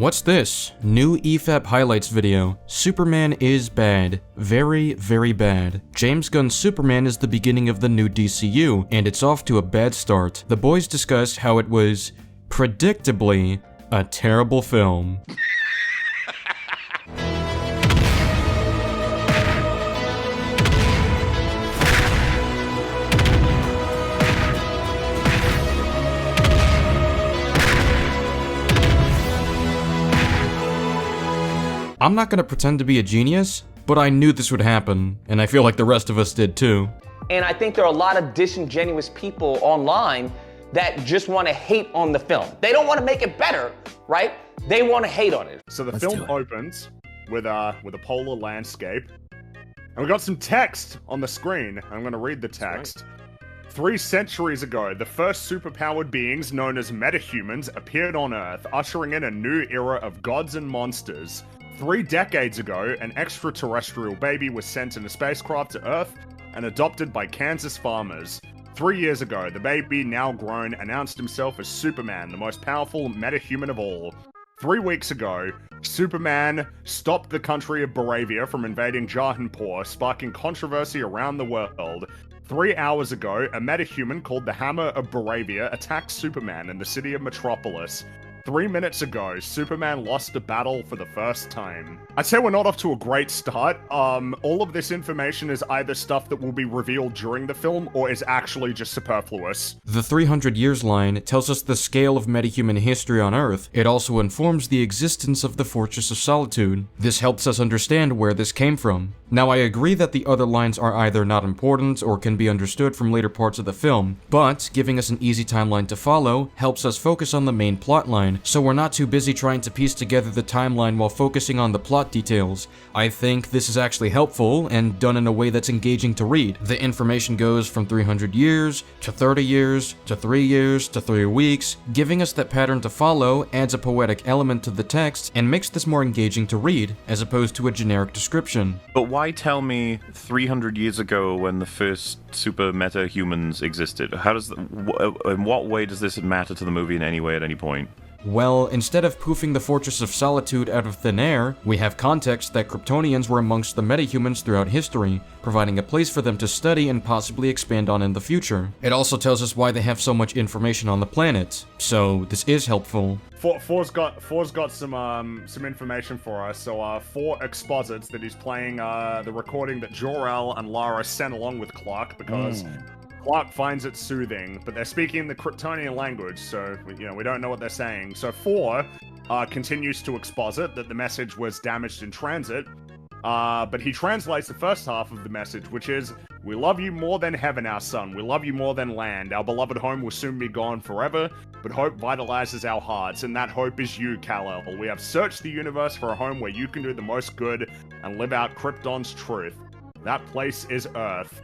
What's this? New EFAP highlights video. Superman is bad. Very, very bad. James Gunn's Superman is the beginning of the new DCU, and it's off to a bad start. The boys discussed how it was, predictably, a terrible film. I'm not gonna pretend to be a genius, but I knew this would happen, and I feel like the rest of us did too. And I think there are a lot of disingenuous people online that just want to hate on the film. They don't want to make it better, right? They want to hate on it. So the film opens with a polar landscape, and we got some text on the screen. I'm gonna read the text. 3 centuries ago, the first superpowered beings known as metahumans appeared on Earth, ushering in a new era of gods and monsters. 3 decades ago, an extraterrestrial baby was sent in a spacecraft to Earth and adopted by Kansas farmers. 3 years ago, the baby, now grown, announced himself as Superman, the most powerful metahuman of all. 3 weeks ago, Superman stopped the country of Boravia from invading Jahanpur, sparking controversy around the world. 3 hours ago, a metahuman called the Hammer of Boravia attacked Superman in the city of Metropolis. 3 minutes ago, Superman lost a battle for the first time. I'd say we're not off to a great start. All of this information is either stuff that will be revealed during the film, or is actually just superfluous. The 300 years line tells us the scale of metahuman history on Earth. It also informs the existence of the Fortress of Solitude. This helps us understand where this came from. Now, I agree that the other lines are either not important or can be understood from later parts of the film, but giving us an easy timeline to follow helps us focus on the main plot line, so we're not too busy trying to piece together the timeline while focusing on the plot details. I think this is actually helpful and done in a way that's engaging to read. The information goes from 300 years to 30 years to 3 years to 3 weeks, giving us that pattern to follow, adds a poetic element to the text, and makes this more engaging to read, as opposed to a generic description. But why tell me 300 years ago when the first super meta humans existed? How does in what way does this matter to the movie in any way at any point? Well, instead of poofing the Fortress of Solitude out of thin air, we have context that Kryptonians were amongst the metahumans throughout history, providing a place for them to study and possibly expand on in the future. It also tells us why they have so much information on the planet, so this is helpful. Four's got some information for us. So Four exposits that he's playing the recording that Jor-El and Lara sent along with Clark, because Clark finds it soothing, but they're speaking the Kryptonian language, so we don't know what they're saying. So Four continues to exposit that the message was damaged in transit, but he translates the first half of the message, which is, "We love you more than heaven, our son. We love you more than land. Our beloved home will soon be gone forever, but hope vitalizes our hearts, and that hope is you, Kal-El. We have searched the universe for a home where you can do the most good and live out Krypton's truth. That place is Earth."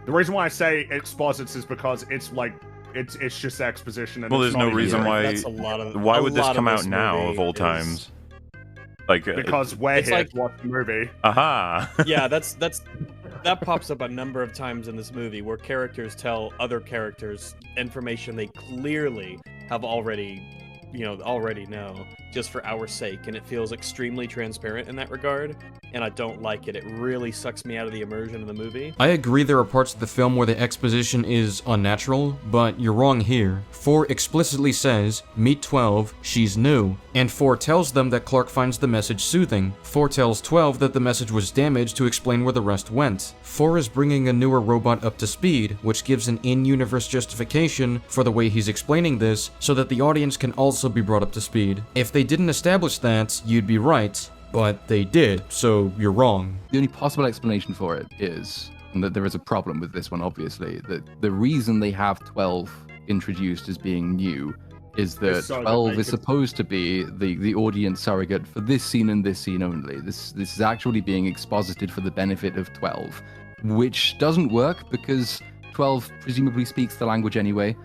The reason why I say exposits is because it's like, it's just exposition. And well, there's no reason why. Why would this come out now of all times? Like, because we're here to watch the movie. Aha! Yeah, that pops up a number of times in this movie where characters tell other characters information they clearly have already know, just for our sake, and it feels extremely transparent in that regard, and I don't like it. It really sucks me out of the immersion of the movie. I agree there are parts of the film where the exposition is unnatural, but you're wrong here. 4 explicitly says, "Meet 12, she's new," and 4 tells them that Clark finds the message soothing. 4 tells 12 that the message was damaged to explain where the rest went. 4 is bringing a newer robot up to speed, which gives an in-universe justification for the way he's explaining this, so that the audience can also be brought up to speed. If they didn't establish that, you'd be right, but they did, so you're wrong. The only possible explanation for it is, and that there is a problem with this one obviously, that the reason they have 12 introduced as being new is that 12 is supposed to be the audience surrogate for this scene and this scene only. This is actually being exposited for the benefit of 12, which doesn't work because 12 presumably speaks the language anyway.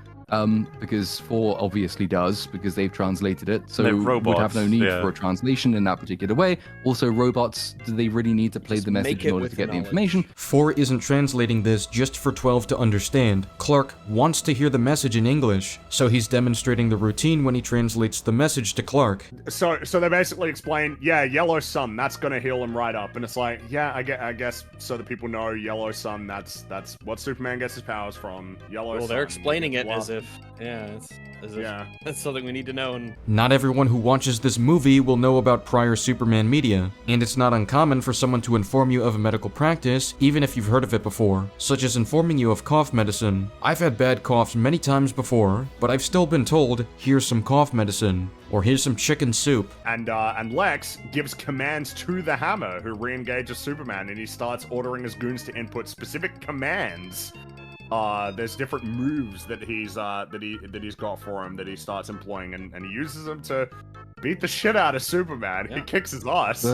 because 4 obviously does, because they've translated it. So They're would have robots, no need yeah. for a translation in that particular way. Also, robots, do they really need to play Just the message make in it order with to get the knowledge. information? 4 isn't translating this just for 12 to understand. Clark wants to hear the message in English, so he's demonstrating the routine when he translates the message to Clark. So they basically explain, yeah, yellow sun, that's gonna heal him right up, and it's like, yeah, I guess so that people know yellow sun, that's what Superman gets his powers from. Yellow sun. Well, they're explaining it Blah. as if, it's as if Yeah. that's something we need to know. And Not everyone who watches this movie will know about prior Superman media, and it's not uncommon for someone to inform you of a medical practice, even if you've heard of it before, such as informing you of cough medicine. I've had bad coughs many times before, but I've still been told, here's some cough medicine, or here's some chicken soup. And Lex gives commands to the Hammer, who re-engages Superman, and he starts ordering his goons to input specific commands. There's different moves that he's got for him that he starts employing, and he uses them to beat the shit out of Superman. Yeah. He kicks his ass.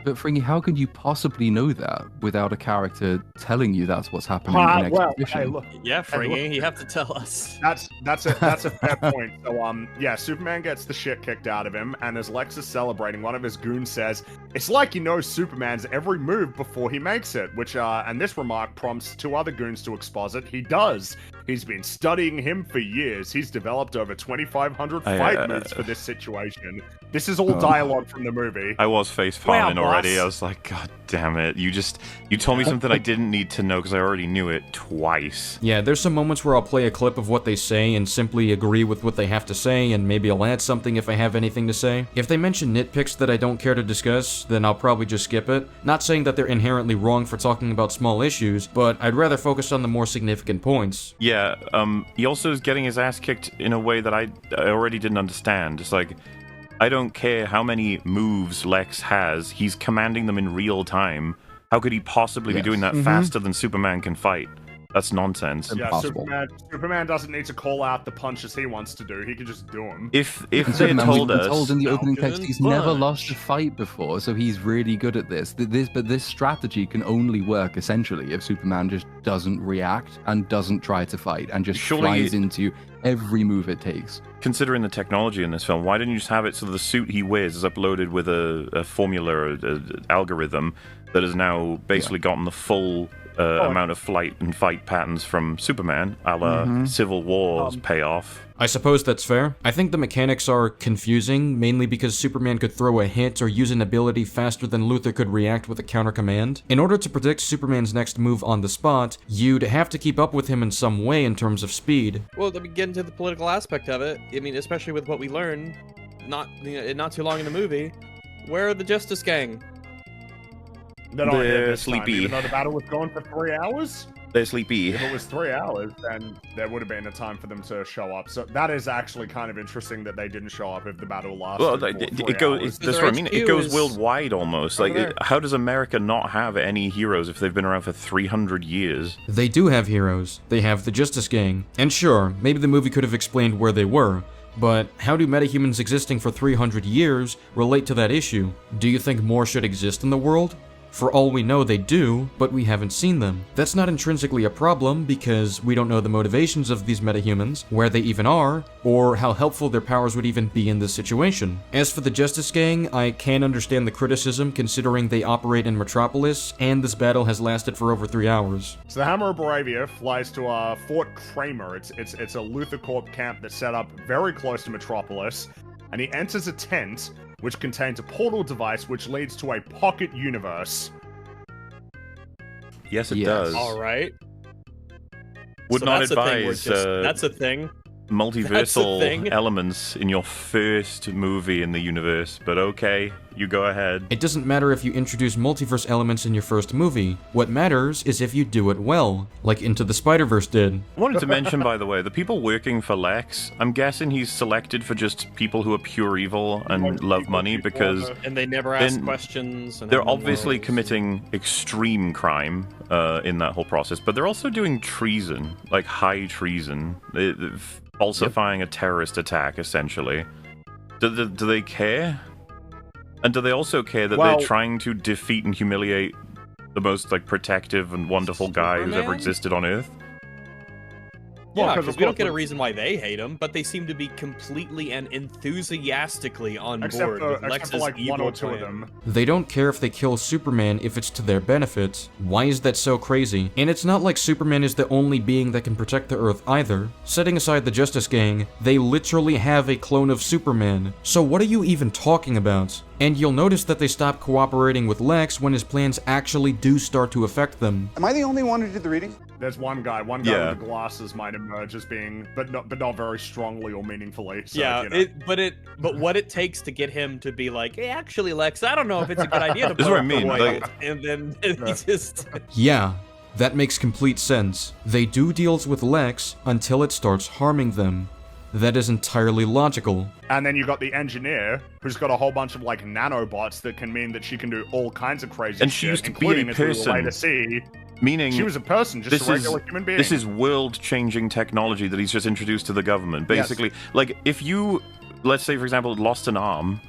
But Fringy, how could you possibly know that without a character telling you that's what's happening in Well, exposition? hey, look, yeah, Fringy, you have to tell us. that's a fair point. So yeah, Superman gets the shit kicked out of him, and as Lex is celebrating, one of his goons says, "It's like he knows Superman's every move before he makes it," which and this remark prompts 2 other goons to exposit. He does. He's been studying him for years. He's developed over 2,500 fight moves for this situation. This is all dialogue from the movie. I was face palming Wow, already. boss. I was like, God damn it! You told me something I didn't need to know because I already knew it twice. Yeah, there's some moments where I'll play a clip of what they say and simply agree with what they have to say, and maybe I'll add something if I have anything to say. If they mention nitpicks that I don't care to discuss, then I'll probably just skip it. Not saying that they're inherently wrong for talking about small issues, but I'd rather focus on the more significant points. Yeah, he also is getting his ass kicked in a way that I already didn't understand. It's like, I don't care how many moves Lex has, he's commanding them in real time. How could he possibly be doing that faster than Superman can fight? That's nonsense. Yeah, Impossible. Superman doesn't need to call out the punches he wants to do. He can just do them. If And they had Superman, told we've been us, told in the opening text Falcon he's never punch. lost a fight before, so he's really good at this. But this strategy can only work essentially if Superman just doesn't react and doesn't try to fight and just Surely- flies into every move it takes. considering the technology in this film, why didn't you just have it so the suit he wears is uploaded with a formula or an algorithm that has now basically gotten the full amount of flight and fight patterns from Superman, a la Civil War's payoff? I suppose that's fair. I think the mechanics are confusing, mainly because Superman could throw a hit or use an ability faster than Luthor could react with a counter command. In order to predict Superman's next move on the spot, you'd have to keep up with him in some way in terms of speed. Well, let me get into the political aspect of it. I mean, especially with what we learned, not too long in the movie. Where are the Justice Gang? They're not here They're this time, sleepy. even though the battle was going for 3 hours. They're sleepy. If it was 3 hours, then there would have been a time for them to show up. So that is actually kind of interesting that they didn't show up if the battle lasted Well, for it 3 goes. hours. That's Their what I mean. It HQ goes is worldwide almost. over Like, there. how does America not have any heroes if they've been around for 300 years? They do have heroes. They have the Justice Gang. And sure, maybe the movie could have explained where they were, but how do metahumans existing for 300 years relate to that issue? Do you think more should exist in the world? For all we know, they do, but we haven't seen them. That's not intrinsically a problem because we don't know the motivations of these metahumans, where they even are, or how helpful their powers would even be in this situation. As for the Justice Gang, I can understand the criticism considering they operate in Metropolis, and this battle has lasted for over 3 hours. So the Hammer of Baravia flies to Fort Kramer. It's a Luthor Corp camp that's set up very close to Metropolis, and he enters a tent which contains a portal device which leads to a pocket universe. Yes, it Yes. does. All right. Would So not that's a thing we're advise that's a thing. multiversal thing. elements in your first movie in the universe, but okay, you go ahead. It doesn't matter if you introduce multiverse elements in your first movie. What matters is if you do it well, like Into the Spider-Verse did. I wanted to mention, by the way, the people working for Lex, I'm guessing he's selected for just people who are pure evil and love money because And they never ask Then questions. And they're have no obviously morals. committing extreme crime in that whole process, but they're also doing treason, like high treason, falsifying a terrorist attack, essentially. Do they care? And do they also care that Well- they're trying to defeat and humiliate the most like protective and wonderful guy who's ever Superman? existed on Earth? Yeah, because we don't get a reason why they hate him, but they seem to be completely and enthusiastically on board with except Lex's for like evil one or two plan. of them. They don't care if they kill Superman if it's to their benefit. Why is that so crazy? And it's not like Superman is the only being that can protect the Earth either. Setting aside the Justice Gang, they literally have a clone of Superman. So what are you even talking about? And you'll notice that they stop cooperating with Lex when his plans actually do start to affect them. Am I the only one who did the reading? There's one guy Yeah. with the glasses might emerge as being, but not very strongly or meaningfully. So, Yeah, you know. but what it takes to get him to be like, hey, actually, Lex, I don't know if it's a good idea to This is blow what I up the mean, White like- House." And then he just Yeah, that makes complete sense. They do deals with Lex until it starts harming them. That is entirely logical. And then you got the engineer, who's got a whole bunch of like nanobots that can mean that she can do all kinds of crazy And shit, she used to be including, a as we will person. later see, Meaning, she was a person, just a regular human being. This is world-changing technology that he's just introduced to the government. Basically, like, if you, let's say, for example, lost an arm,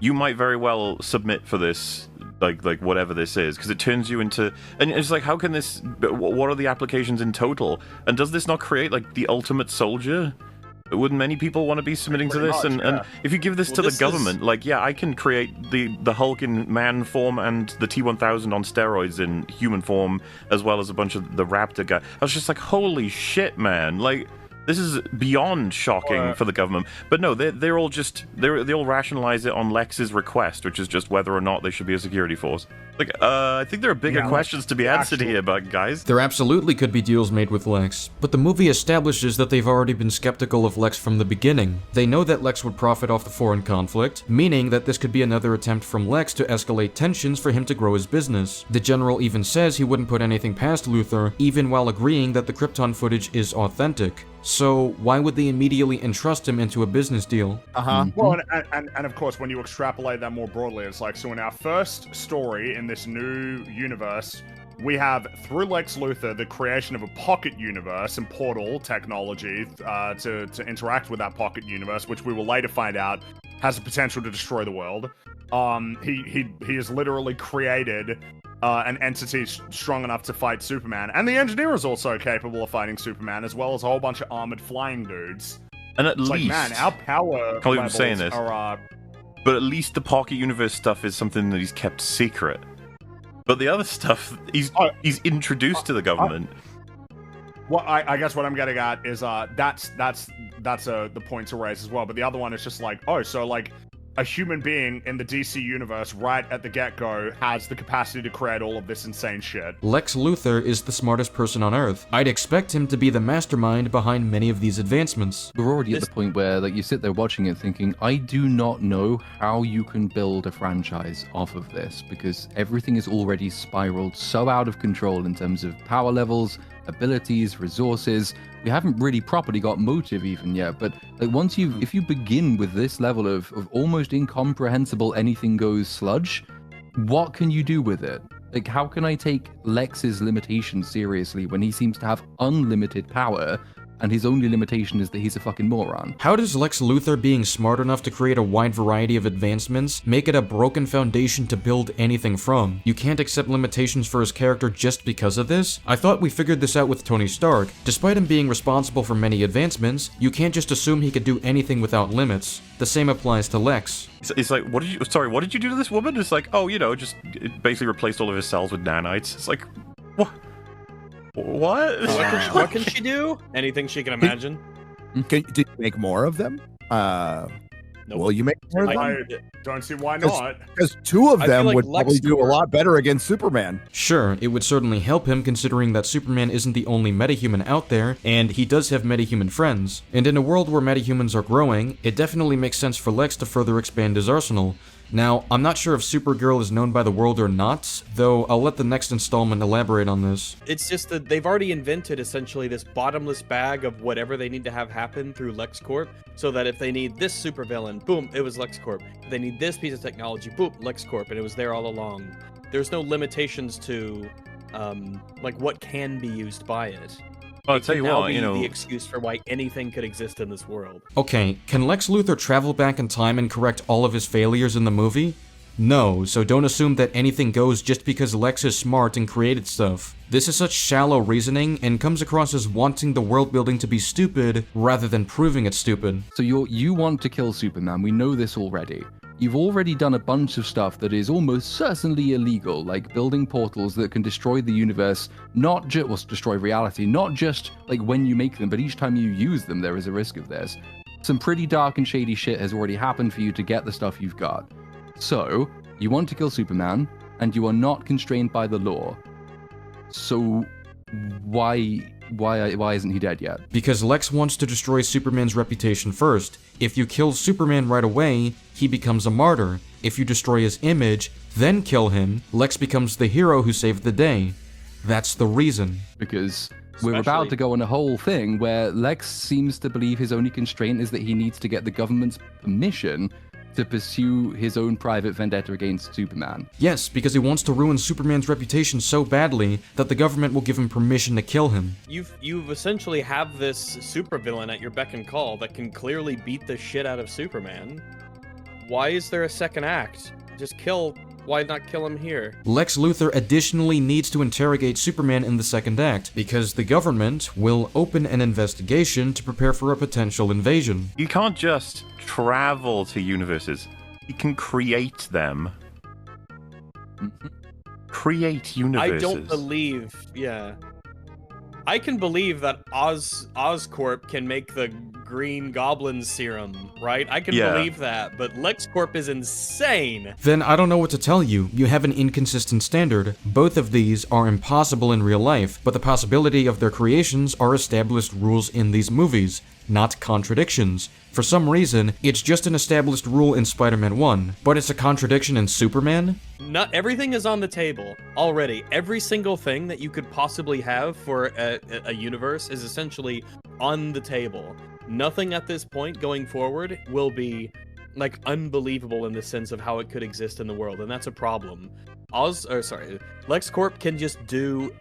you might very well submit for this, like whatever this is, because it turns you into, and it's like, how can this, what are the applications in total? And does this not create, like, the ultimate soldier? Wouldn't many people want to be submitting to Pretty this? much, And if you give this to the government, like, yeah, I can create the Hulk in man form and the T-1000 on steroids in human form, as well as a bunch of the Raptor guy. I was just like, holy shit, man! Like, this is beyond shocking for the government. But no, they all rationalize it on Lex's request, which is just whether or not they should be a security force. Like, I think there are bigger questions to be answered here, but guys. There absolutely could be deals made with Lex, but the movie establishes that they've already been skeptical of Lex from the beginning. They know that Lex would profit off the foreign conflict, meaning that this could be another attempt from Lex to escalate tensions for him to grow his business. The General even says he wouldn't put anything past Luthor, even while agreeing that the Krypton footage is authentic. So why would they immediately entrust him into a business deal? Well, and of course, when you extrapolate that more broadly, it's like, so in our first story in this new universe, we have, through Lex Luthor, the creation of a pocket universe and portal technology to interact with that pocket universe, which we will later find out has the potential to destroy the world. He has literally created an entity strong enough to fight Superman, and the engineer is also capable of fighting Superman, as well as a whole bunch of armored flying dudes. And at It's least, like, man, our power can't believe I'm levels saying this. are but at least the Pocket Universe stuff is something that he's kept secret. But the other stuff, he's introduced to the government. Well, I guess what I'm getting at is that's the point to raise as well. But the other one is just like, oh, so like a human being in the DC universe right at the get-go has the capacity to create all of this insane shit. Lex Luthor is the smartest person on Earth. I'd expect him to be the mastermind behind many of these advancements. We're already at the point where, like, you sit there watching it thinking, I do not know how you can build a franchise off of this, because everything is already spiraled so out of control in terms of power levels, abilities, resources. We haven't really properly got motive even yet, but like if you begin with this level of almost incomprehensible anything goes sludge, what can you do with it? Like, how can I take Lex's limitations seriously when he seems to have unlimited power and his only limitation is that he's a fucking moron? How does Lex Luthor being smart enough to create a wide variety of advancements make it a broken foundation to build anything from? You can't accept limitations for his character just because of this? I thought we figured this out with Tony Stark. Despite him being responsible for many advancements, you can't just assume he could do anything without limits. The same applies to Lex. It's like, what did you do to this woman? It's like, oh, just basically replaced all of his cells with nanites. It's like, what? What? what can she do? Anything she can imagine. Did you make more of them? Nope. Will you make more of them? I don't see why not. Because two of I feel them like would Lex probably do a Luthor- lot better against Superman. Sure, it would certainly help him considering that Superman isn't the only metahuman out there, and he does have metahuman friends. And in a world where metahumans are growing, it definitely makes sense for Lex to further expand his arsenal. Now, I'm not sure if Supergirl is known by the world or not, though I'll let the next installment elaborate on this. It's just that they've already invented essentially this bottomless bag of whatever they need to have happen through LexCorp, so that if they need this supervillain, boom, it was LexCorp. If they need this piece of technology, boom, LexCorp, and it was there all along. There's no limitations to, like, what can be used by it. I'll tell you what, the excuse for why anything could exist in this world. Okay, can Lex Luthor travel back in time and correct all of his failures in the movie? No, so don't assume that anything goes just because Lex is smart and created stuff. This is such shallow reasoning and comes across as wanting the world building to be stupid rather than proving it's stupid. So you want to kill Superman, we know this already. You've already done a bunch of stuff that is almost certainly illegal, like building portals that can destroy the universe, not just, well, destroy reality, not just like when you make them, but each time you use them, there is a risk of this. Some pretty dark and shady shit has already happened for you to get the stuff you've got. So, you want to kill Superman, and you are not constrained by the law. So, why isn't he dead yet? Because Lex wants to destroy Superman's reputation first. If you kill Superman right away, he becomes a martyr. If you destroy his image, then kill him, Lex becomes the hero who saved the day. That's the reason. Because we're about to go on a whole thing where Lex seems to believe his only constraint is that he needs to get the government's permission to pursue his own private vendetta against Superman. Yes, because he wants to ruin Superman's reputation so badly that the government will give him permission to kill him. You've essentially have this supervillain at your beck and call that can clearly beat the shit out of Superman. Why is there a second act? Why not kill him here? Lex Luthor additionally needs to interrogate Superman in the second act, because the government will open an investigation to prepare for a potential invasion. You can't just travel to universes. You can create them. Create universes. I don't believe, I can believe that Oscorp can make the Green Goblin serum, right? I can believe that, but LexCorp is insane. Then I don't know what to tell you. You have an inconsistent standard. Both of these are impossible in real life, but the possibility of their creations are established rules in these movies, not contradictions. For some reason, it's just an established rule in Spider-Man 1, but it's a contradiction in Superman? Not everything is on the table already. Every single thing that you could possibly have for a universe is essentially on the table. Nothing at this point going forward will be like unbelievable in the sense of how it could exist in the world, and that's a problem. LexCorp can just do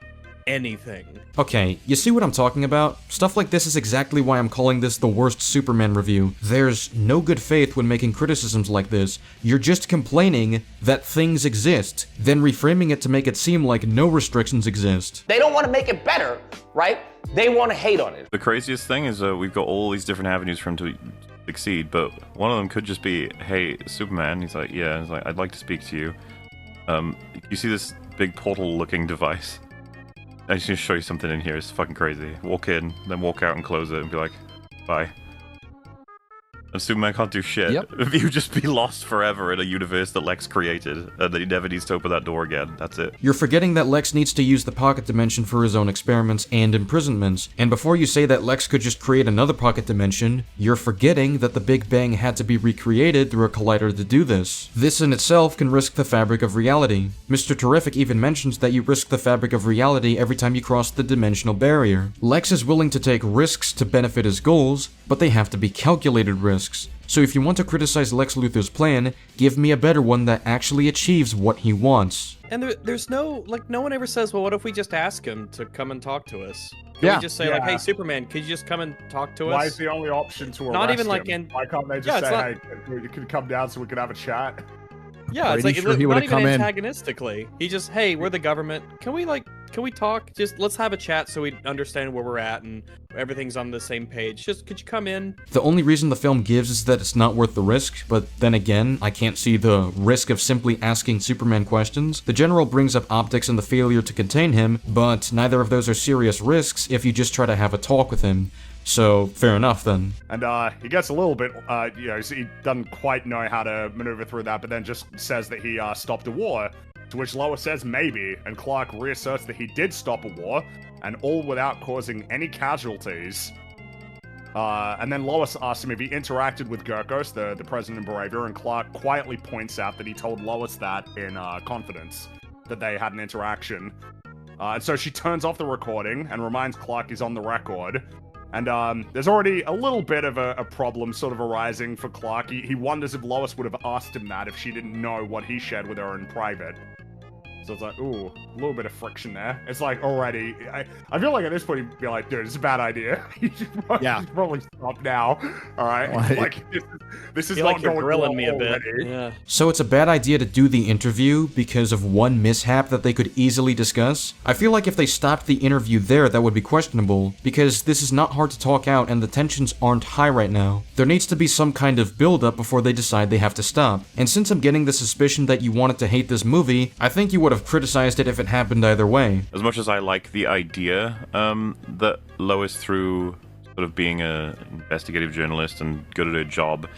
anything. Okay, you see what I'm talking about? Stuff like this is exactly why I'm calling this the worst Superman review. There's no good faith when making criticisms like this. You're just complaining that things exist, then reframing it to make it seem like no restrictions exist. They don't want to make it better, right? They want to hate on it. The craziest thing is we've got all these different avenues for him to succeed, but one of them could just be, hey, Superman. He's like, yeah. He's like, I'd like to speak to you. You see this big portal-looking device? I just need to show you something in here. It's fucking crazy. Walk in, then walk out and close it and be like, bye. And Superman can't do shit. Yep. If you just be lost forever in a universe that Lex created, and that he never needs to open that door again. That's it. You're forgetting that Lex needs to use the pocket dimension for his own experiments and imprisonments, and before you say that Lex could just create another pocket dimension, you're forgetting that the Big Bang had to be recreated through a collider to do this. This in itself can risk the fabric of reality. Mr. Terrific even mentions that you risk the fabric of reality every time you cross the dimensional barrier. Lex is willing to take risks to benefit his goals, but they have to be calculated risks. So if you want to criticize Lex Luthor's plan, give me a better one that actually achieves what he wants. And there's no, like, no one ever says, well, what if we just ask him to come and talk to us? Can we just say, like, hey, Superman, could you just come and talk to us? Why is the only option to arrest Not even him? like Why can't they just say, hey, you can come down so we can have a chat? Yeah, it's like, Pretty sure he not would've even come in. antagonistically. He just, hey, we're the government. Can we talk? Just, let's have a chat so we understand where we're at and everything's on the same page. Just, could you come in? The only reason the film gives is that it's not worth the risk, but then again, I can't see the risk of simply asking Superman questions. The General brings up optics and the failure to contain him, but neither of those are serious risks if you just try to have a talk with him. So, fair enough then. And he gets a little bit, he doesn't quite know how to maneuver through that, but then just says that he stopped a war, to which Lois says maybe, and Clark reasserts that he did stop a war, and all without causing any casualties. And then Lois asks him if he interacted with Gurkos, the president of Bravia, and Clark quietly points out that he told Lois that in confidence, that they had an interaction. And so she turns off the recording and reminds Clark he's on the record. And there's already a little bit of a problem sort of arising for Clark. He wonders if Lois would have asked him that if she didn't know what he shared with her in private. So it's like, ooh, a little bit of friction there. It's like already, I feel like at this point you'd be like, dude, it's a bad idea. You should probably stop now. All right, like this is feel not like you're going grilling well me a bit. already. Yeah. So it's a bad idea to do the interview because of one mishap that they could easily discuss? I feel like if they stopped the interview there, that would be questionable, because this is not hard to talk out and the tensions aren't high right now. There needs to be some kind of build-up before they decide they have to stop. And since I'm getting the suspicion that you wanted to hate this movie, I think you would have criticized it if it happened either way. As much as I like the idea that Lois, through sort of being an investigative journalist and good at her job,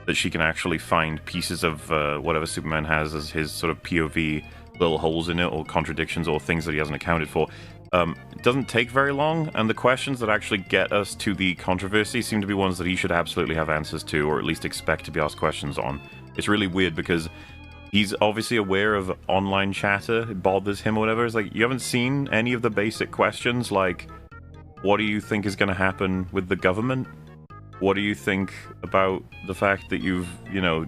that she can actually find pieces of whatever Superman has as his sort of POV, little holes in it or contradictions or things that he hasn't accounted for. It doesn't take very long, and the questions that actually get us to the controversy seem to be ones that he should absolutely have answers to, or at least expect to be asked questions on. It's really weird because he's obviously aware of online chatter, it bothers him or whatever. It's like, you haven't seen any of the basic questions, like, what do you think is going to happen with the government? What do you think about the fact that you've, you know,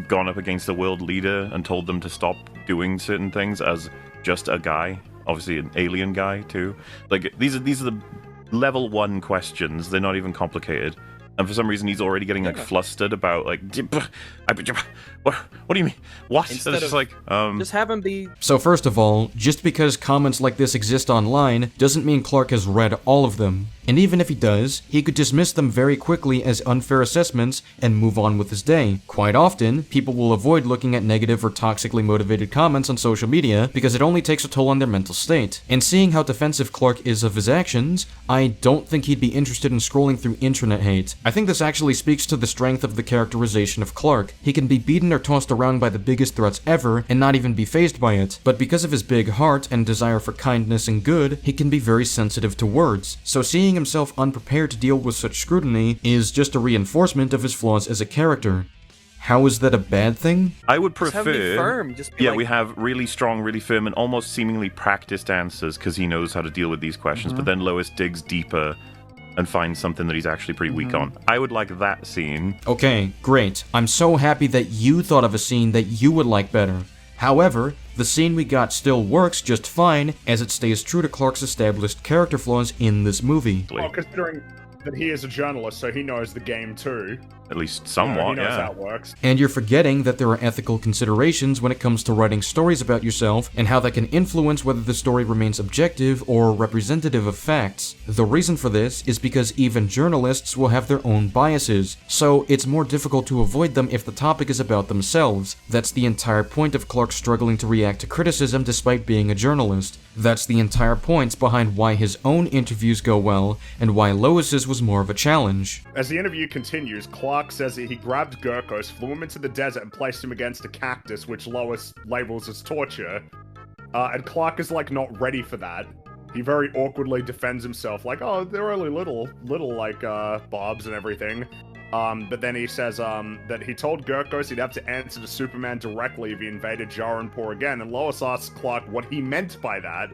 gone up against the world leader and told them to stop doing certain things as just a guy? Obviously an alien guy, too. Like, these are the level 1 questions. They're not even complicated. And for some reason, he's already getting, like, flustered about, like, what do you mean? What? Instead It's just like, Just have him be. So first of all, just because comments like this exist online doesn't mean Clark has read all of them. And even if he does, he could dismiss them very quickly as unfair assessments and move on with his day. Quite often, people will avoid looking at negative or toxically motivated comments on social media because it only takes a toll on their mental state. And seeing how defensive Clark is of his actions, I don't think he'd be interested in scrolling through internet hate. I think this actually speaks to the strength of the characterization of Clark. He can be beaten or tossed around by the biggest threats ever and not even be fazed by it. But because of his big heart and desire for kindness and good, he can be very sensitive to words. So seeing himself unprepared to deal with such scrutiny is just a reinforcement of his flaws as a character. How is that a bad thing? I would Just have him be prefer... firm. Just be Yeah, like, we have really strong, really firm, and almost seemingly practiced answers because he knows how to deal with these questions, but then Lois digs deeper and finds something that he's actually pretty weak on. I would like that scene. Okay, great. I'm so happy that you thought of a scene that you would like better. However, the scene we got still works just fine, as it stays true to Clark's established character flaws in this movie. Well, considering that he is a journalist, so he knows the game too. At least He somewhat, knows yeah. how it works. And you're forgetting that there are ethical considerations when it comes to writing stories about yourself, and how that can influence whether the story remains objective or representative of facts. The reason for this is because even journalists will have their own biases, so it's more difficult to avoid them if the topic is about themselves. That's the entire point of Clark struggling to react to criticism despite being a journalist. That's the entire point behind why his own interviews go well, and why Lois's was more of a challenge. As the interview continues, Clark says that he grabbed Gurkos, flew him into the desert, and placed him against a cactus, which Lois labels as torture. And Clark is, like, not ready for that. He very awkwardly defends himself, like, oh, they're only little, like, bobs and everything. But then he says, that he told Gurkos he'd have to answer to Superman directly if he invaded Jaranpur again, and Lois asks Clark what he meant by that.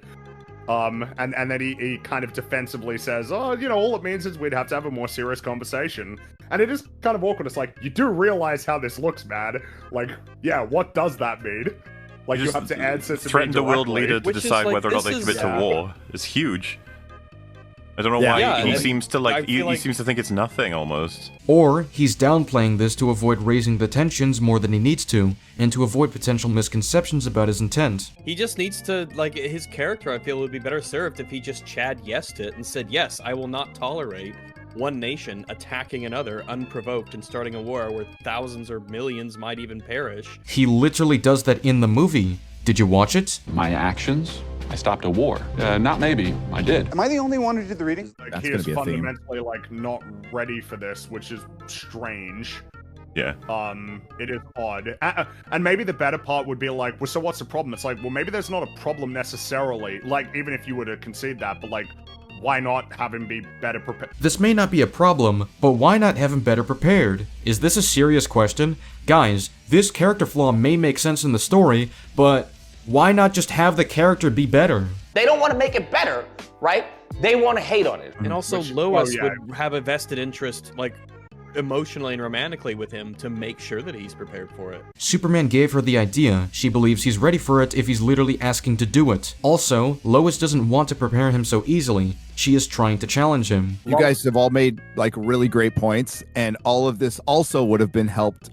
And then he kind of defensively says, oh, you know, all it means is we'd have to have a more serious conversation. And it is kind of awkward. It's like, you do realize how this looks, man. Like, yeah, what does that mean? Like, you have to answer to threaten me the world directly. leader to Which is decide like, whether or not this they is- commit to Yeah. war. It's huge. I don't know Yeah. why Yeah, he and seems to I like feel he seems to think it's nothing almost. Or he's downplaying this to avoid raising the tensions more than he needs to, and to avoid potential misconceptions about his intent. he just needs to, like, his character, I feel, would be better served if he just Chad yesed it and said, yes, I will not tolerate one nation attacking another unprovoked and starting a war where thousands or millions might even perish. He literally does that in the movie. Did you watch it? My actions? I stopped a war. Not maybe. I did. Am I the only one who did the reading? Like, That's he gonna is be a theme. fundamentally, like, not ready for this, which is strange. Yeah. It is odd. And maybe the better part would be like, well, so what's the problem? It's like, well, maybe there's not a problem necessarily. Like, even if you were to concede that, but like, why not have him be better prepared? This may not be a problem, but why not have him better prepared? Is this a serious question? Guys, this character flaw may make sense in the story, but why not just have the character be better? They don't want to make it better, right? They want to hate on it. And also, Which- Lois oh, yeah. would have a vested interest, like, emotionally and romantically with him to make sure that he's prepared for it. Superman gave her the idea. She believes he's ready for it if he's literally asking to do it. Also, Lois doesn't want to prepare him so easily. She is trying to challenge him. You guys have all made like really great points, and all of this also would have been helped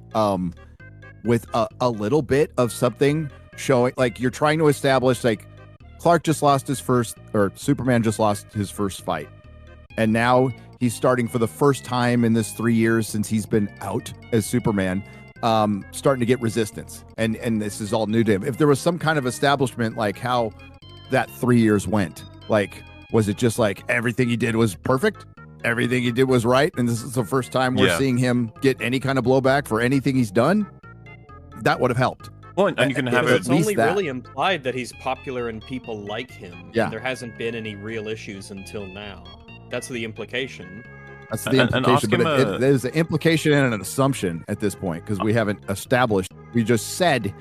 with a little bit of something showing, like, you're trying to establish, like, Clark just lost his first, or Superman just lost his first fight, and now he's starting for the first time in this 3 years since he's been out as Superman, starting to get resistance, and this is all new to him. If there was some kind of establishment, like how that 3 years went, like, was it just like everything he did was perfect, everything he did was right, and this is the first time we're seeing him get any kind of blowback for anything he's done? That would have helped. Well, and you can have it. It's only really implied that he's popular and people like him. Yeah. And there hasn't been any real issues until now. That's the implication. That's the implication, but there's an implication and an assumption at this point, because we haven't established. We just said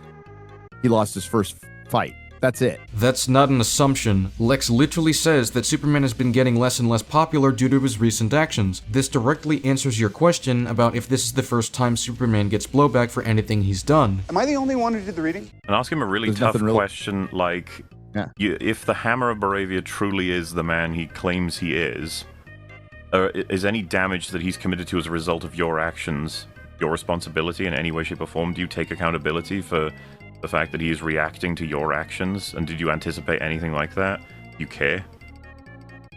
he lost his first fight. That's it. That's not an assumption. Lex literally says that Superman has been getting less and less popular due to his recent actions. This directly answers your question about if this is the first time Superman gets blowback for anything he's done. Am I the only one who did the reading? And ask him a really tough question, like, if the Hammer of Baravia truly is the man he claims he is any damage that he's committed to as a result of your actions your responsibility in any way, shape, or form? Do you take accountability for the fact that he is reacting to your actions? And did you anticipate anything like that? You care?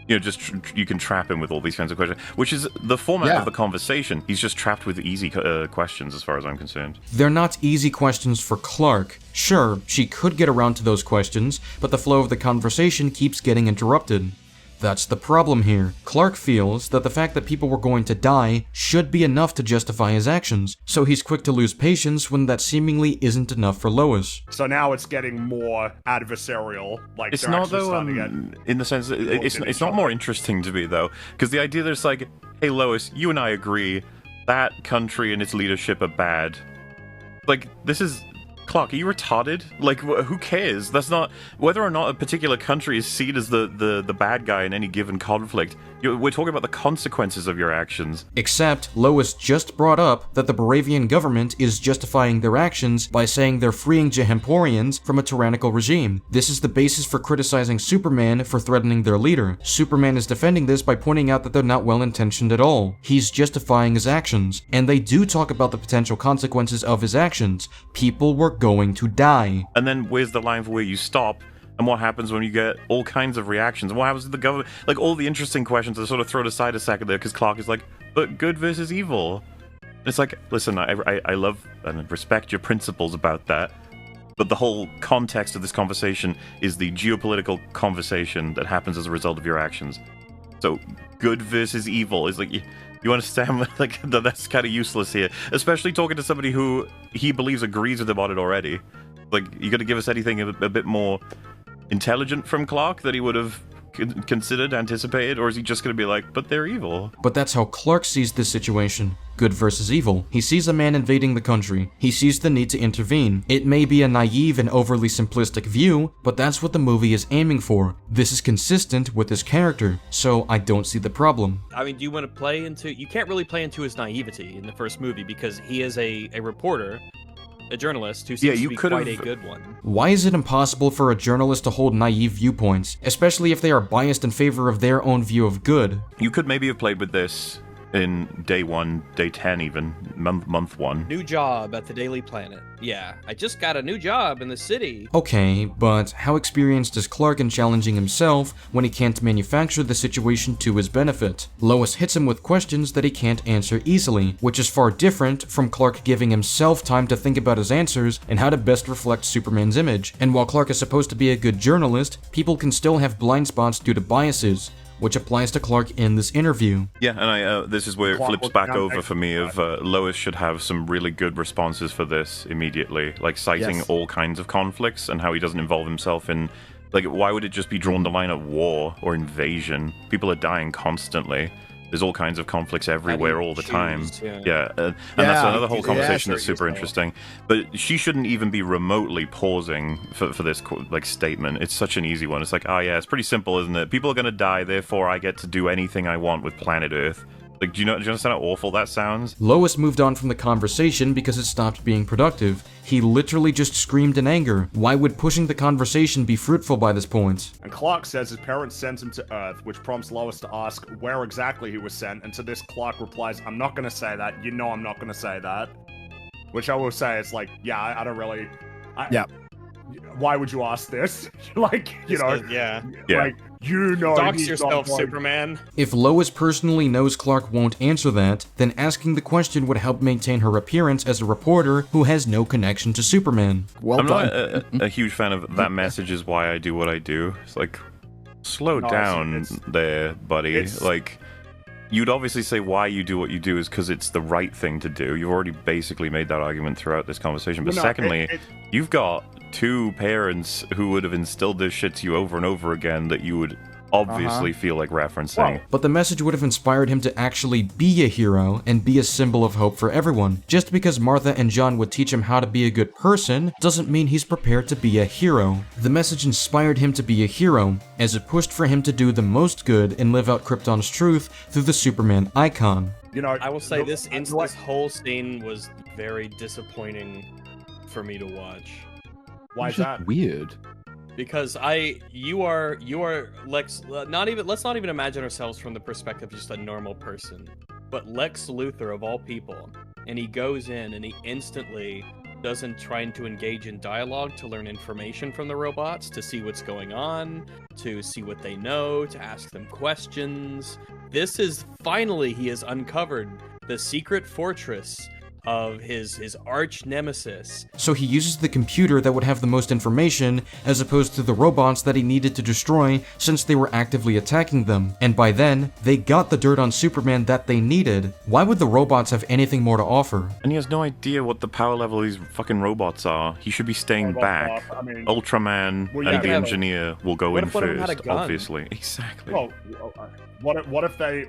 You know, just you can trap him with all these kinds of questions, which is the format of the conversation. He's just trapped with easy questions, as far as I'm concerned. They're not easy questions for Clark. Sure, she could get around to those questions, but the flow of the conversation keeps getting interrupted. That's the problem here. Clark feels that the fact that people were going to die should be enough to justify his actions, so he's quick to lose patience when that seemingly isn't enough for Lois. So now it's getting more adversarial. Like, it's not, though, in the sense that it's not more interesting to me, though, because the idea there's like, hey, Lois, you and I agree that country and its leadership are bad. Like, this is... Clark, are you retarded? Like, who cares? That's not... Whether or not a particular country is seen as the bad guy in any given conflict, we're talking about the consequences of your actions. Except, Lois just brought up that the Baravian government is justifying their actions by saying they're freeing Jehemporians from a tyrannical regime. This is the basis for criticizing Superman for threatening their leader. Superman is defending this by pointing out that they're not well-intentioned at all. He's justifying his actions, and they do talk about the potential consequences of his actions. People were going to die. And then where's the line for where you stop? And what happens when you get all kinds of reactions? And what happens to the government? Like, all the interesting questions are sort of thrown aside a second there, because Clark is like, but good versus evil. And it's like, listen, I love and respect your principles about that, but the whole context of this conversation is the geopolitical conversation that happens as a result of your actions. So, good versus evil is like... You understand? Like, that's kind of useless here. Especially talking to somebody who he believes agrees with him on it already. Like, you got to give us anything a bit more intelligent from Clark that he would have considered, anticipated, or is he just going to be like, but they're evil? But that's how Clark sees this situation. Good versus evil. He sees a man invading the country. He sees the need to intervene. It may be a naive and overly simplistic view, but that's what the movie is aiming for. This is consistent with his character, so I don't see the problem. I mean, do you want to play into... You can't really play into his naivety in the first movie, because he is a reporter, a journalist who seems to be quite a good one. Why is it impossible for a journalist to hold naive viewpoints, especially if they are biased in favor of their own view of good? You could maybe have played with this in day 1, day 10 even, month 1. New job at the Daily Planet. Yeah, I just got a new job in the city. Okay, but how experienced is Clark in challenging himself when he can't manufacture the situation to his benefit? Lois hits him with questions that he can't answer easily, which is far different from Clark giving himself time to think about his answers and how to best reflect Superman's image. And while Clark is supposed to be a good journalist, people can still have blind spots due to biases, which applies to Clark in this interview. Yeah, and this is where it flips back over for me of Lois should have some really good responses for this immediately, like citing all kinds of conflicts and how he doesn't involve himself in, like, why would it just be drawn the line of war or invasion? People are dying constantly. There's all kinds of conflicts everywhere all the time. And that's another whole conversation that's super interesting. But she shouldn't even be remotely pausing for this like statement. It's such an easy one. It's like, oh yeah, it's pretty simple, isn't it? People are going to die, therefore I get to do anything I want with planet Earth. Like, do you understand how awful that sounds? Lois moved on from the conversation because it stopped being productive. He literally just screamed in anger. Why would pushing the conversation be fruitful by this point? And Clark says his parents sent him to Earth, which prompts Lois to ask where exactly he was sent, and to this Clark replies, I'm not gonna say that, you know I'm not gonna say that. Which I will say, it's like, yeah, I don't really... Yeah. Why would you ask this? Like, you know... Yeah. Like, you know... Dox he's yourself, not going- Superman. If Lois personally knows Clark won't answer that, then asking the question would help maintain her appearance as a reporter who has no connection to Superman. Well I'm done. not a huge fan of that message is why I do what I do. It's like, slow No, down it's- there, buddy. it's- Like, you'd obviously say why you do what you do is because it's the right thing to do. You've already basically made that argument throughout this conversation. But Well, no, secondly, you've got two parents who would have instilled this shit to you over and over again that you would obviously feel like referencing. But the message would have inspired him to actually be a hero and be a symbol of hope for everyone. Just because Martha and John would teach him how to be a good person doesn't mean he's prepared to be a hero. The message inspired him to be a hero, as it pushed for him to do the most good and live out Krypton's truth through the Superman icon. You know, I will say this whole scene was very disappointing for me to watch. Why It's is just that? weird. Because you are Lex. Let's not even imagine ourselves from the perspective of just a normal person, but Lex Luthor of all people, and he goes in and he instantly doesn't try to engage in dialogue to learn information from the robots, to see what's going on, to see what they know, to ask them questions. This is finally he has uncovered the secret fortress of his arch nemesis. So he uses the computer that would have the most information, as opposed to the robots that he needed to destroy since they were actively attacking them. And by then, they got the dirt on Superman that they needed. Why would the robots have anything more to offer? And he has no idea what the power level of these fucking robots are. He should be staying back. I mean, Ultraman Well, yeah, and the but- engineer will go What in if one of them had a first, gun? obviously. Exactly. well, what if they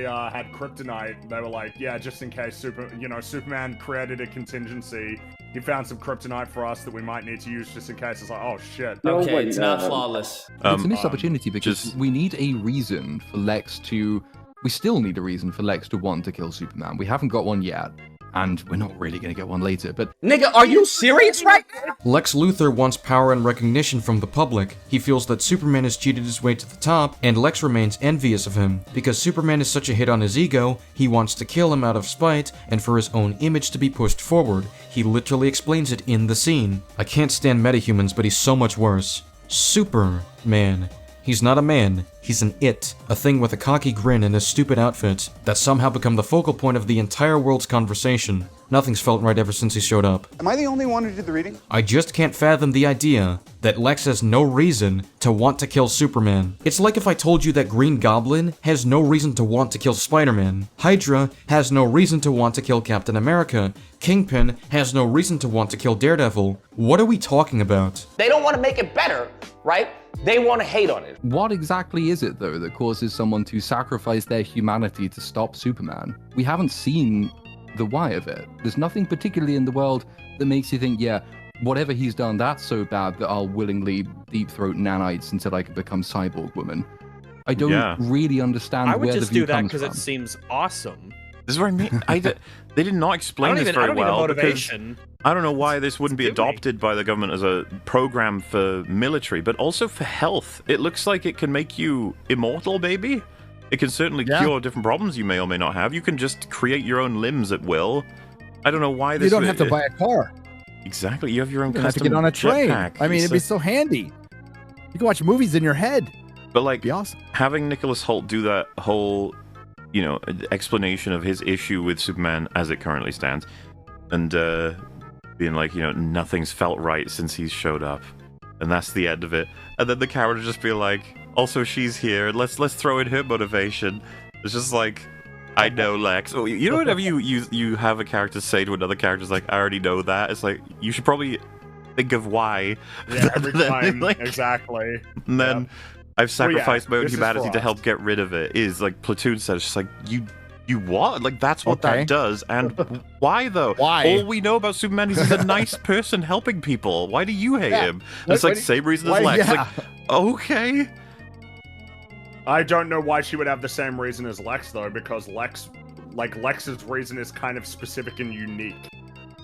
had kryptonite? They were like, yeah, just in case Superman created a contingency. He found some kryptonite for us that we might need to use just in case. It's like, oh shit. Okay, it's not flawless. It's a missed opportunity because just- we need a reason for Lex to. We still need a reason for Lex to want to kill Superman. We haven't got one yet, and we're not really going to get one later. But Nigga, are you serious right now? Lex Luthor wants power and recognition from the public. He feels that Superman has cheated his way to the top, and Lex remains envious of him. Because Superman is such a hit on his ego, he wants to kill him out of spite, and for his own image to be pushed forward. He literally explains it in the scene. I can't stand metahumans, but he's so much worse. Superman. He's not a man, he's an it, a thing with a cocky grin and a stupid outfit that's somehow become the focal point of the entire world's conversation. Nothing's felt right ever since he showed up. Am I the only one who did the reading? I just can't fathom the idea that Lex has no reason to want to kill Superman. It's like if I told you that Green Goblin has no reason to want to kill Spider-Man. Hydra has no reason to want to kill Captain America. Kingpin has no reason to want to kill Daredevil. What are we talking about? They don't want to make it better, right? They want to hate on it. what exactly is it, though, that causes someone to sacrifice their humanity to stop Superman? We haven't seen the why of it. There's nothing particularly in the world that makes you think, yeah, whatever he's done, that's so bad that I'll willingly deep throat nanites until I can become Cyborg Woman. I don't really understand I would where the just view do that comes because from. it seems awesome. This is what I mean. They did not explain this very well. Because I don't know why this wouldn't be adopted by the government as a program for military, but also for health. It looks like it can make you immortal, baby. It can certainly cure different problems you may or may not have. You can just create your own limbs at will. I don't know why this. You don't have to buy a car. Exactly. You have your own You don't have to custom get on a train. jetpack. I mean, it'd be so handy. You can watch movies in your head. But like, It'd be awesome. having Nicholas Hoult do that whole, explanation of his issue with Superman as it currently stands, and being like, nothing's felt right since he's showed up, and that's the end of it. And then the character just be like, also she's here. Let's throw in her motivation. It's just like, I know Lex. Oh, whenever you have a character say to another character, it's like, I already know that. It's like, you should probably think of why. Yeah, every time. Like, Exactly. and then I've sacrificed my own this is humanity for to us. help get rid of it. Is like Platoon says, it's just like, you what? Like, that's what that does. And why though? Why? All we know about Superman is he's a nice person helping people. Why do you hate him? It's like same reason as Lex. Like, okay. I don't know why she would have the same reason as Lex, though, because Lex's reason is kind of specific and unique.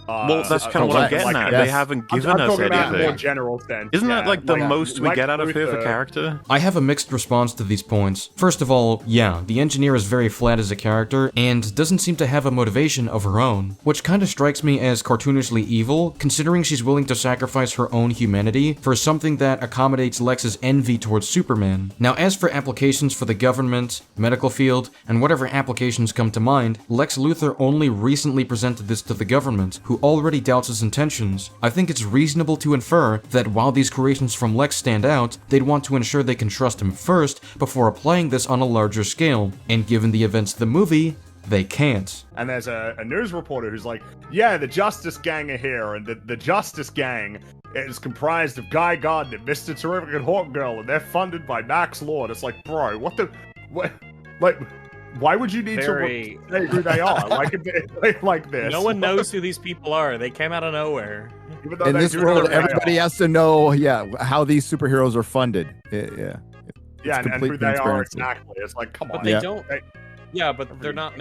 Well, that's kind of what I'm getting at. They haven't given us talking about anything. more general sense. Isn't that yeah. like the most we Lex get out of her for Luthor- character? I have a mixed response to these points. First of all, yeah, the engineer is very flat as a character, and doesn't seem to have a motivation of her own, which kinda strikes me as cartoonishly evil, considering she's willing to sacrifice her own humanity for something that accommodates Lex's envy towards Superman. Now, as for applications for the government, medical field, and whatever applications come to mind, Lex Luthor only recently presented this to the government, who already doubts his intentions. I think it's reasonable to infer that while these creations from Lex stand out, they'd want to ensure they can trust him first before applying this on a larger scale, and given the events of the movie, they can't. And there's a news reporter who's like, yeah, the Justice Gang are here, and the Justice Gang is comprised of Guy Gardner, Mr. Terrific and Hawk Girl, and they're funded by Max Lord. It's like, bro, what? Like, why would you need to say who they are? like this. No one knows who these people are. They came out of nowhere. In this world, everybody has to know, how these superheroes are funded. Yeah. Yeah, and who they are exactly. It's like, come on. But they don't. Yeah, but they're not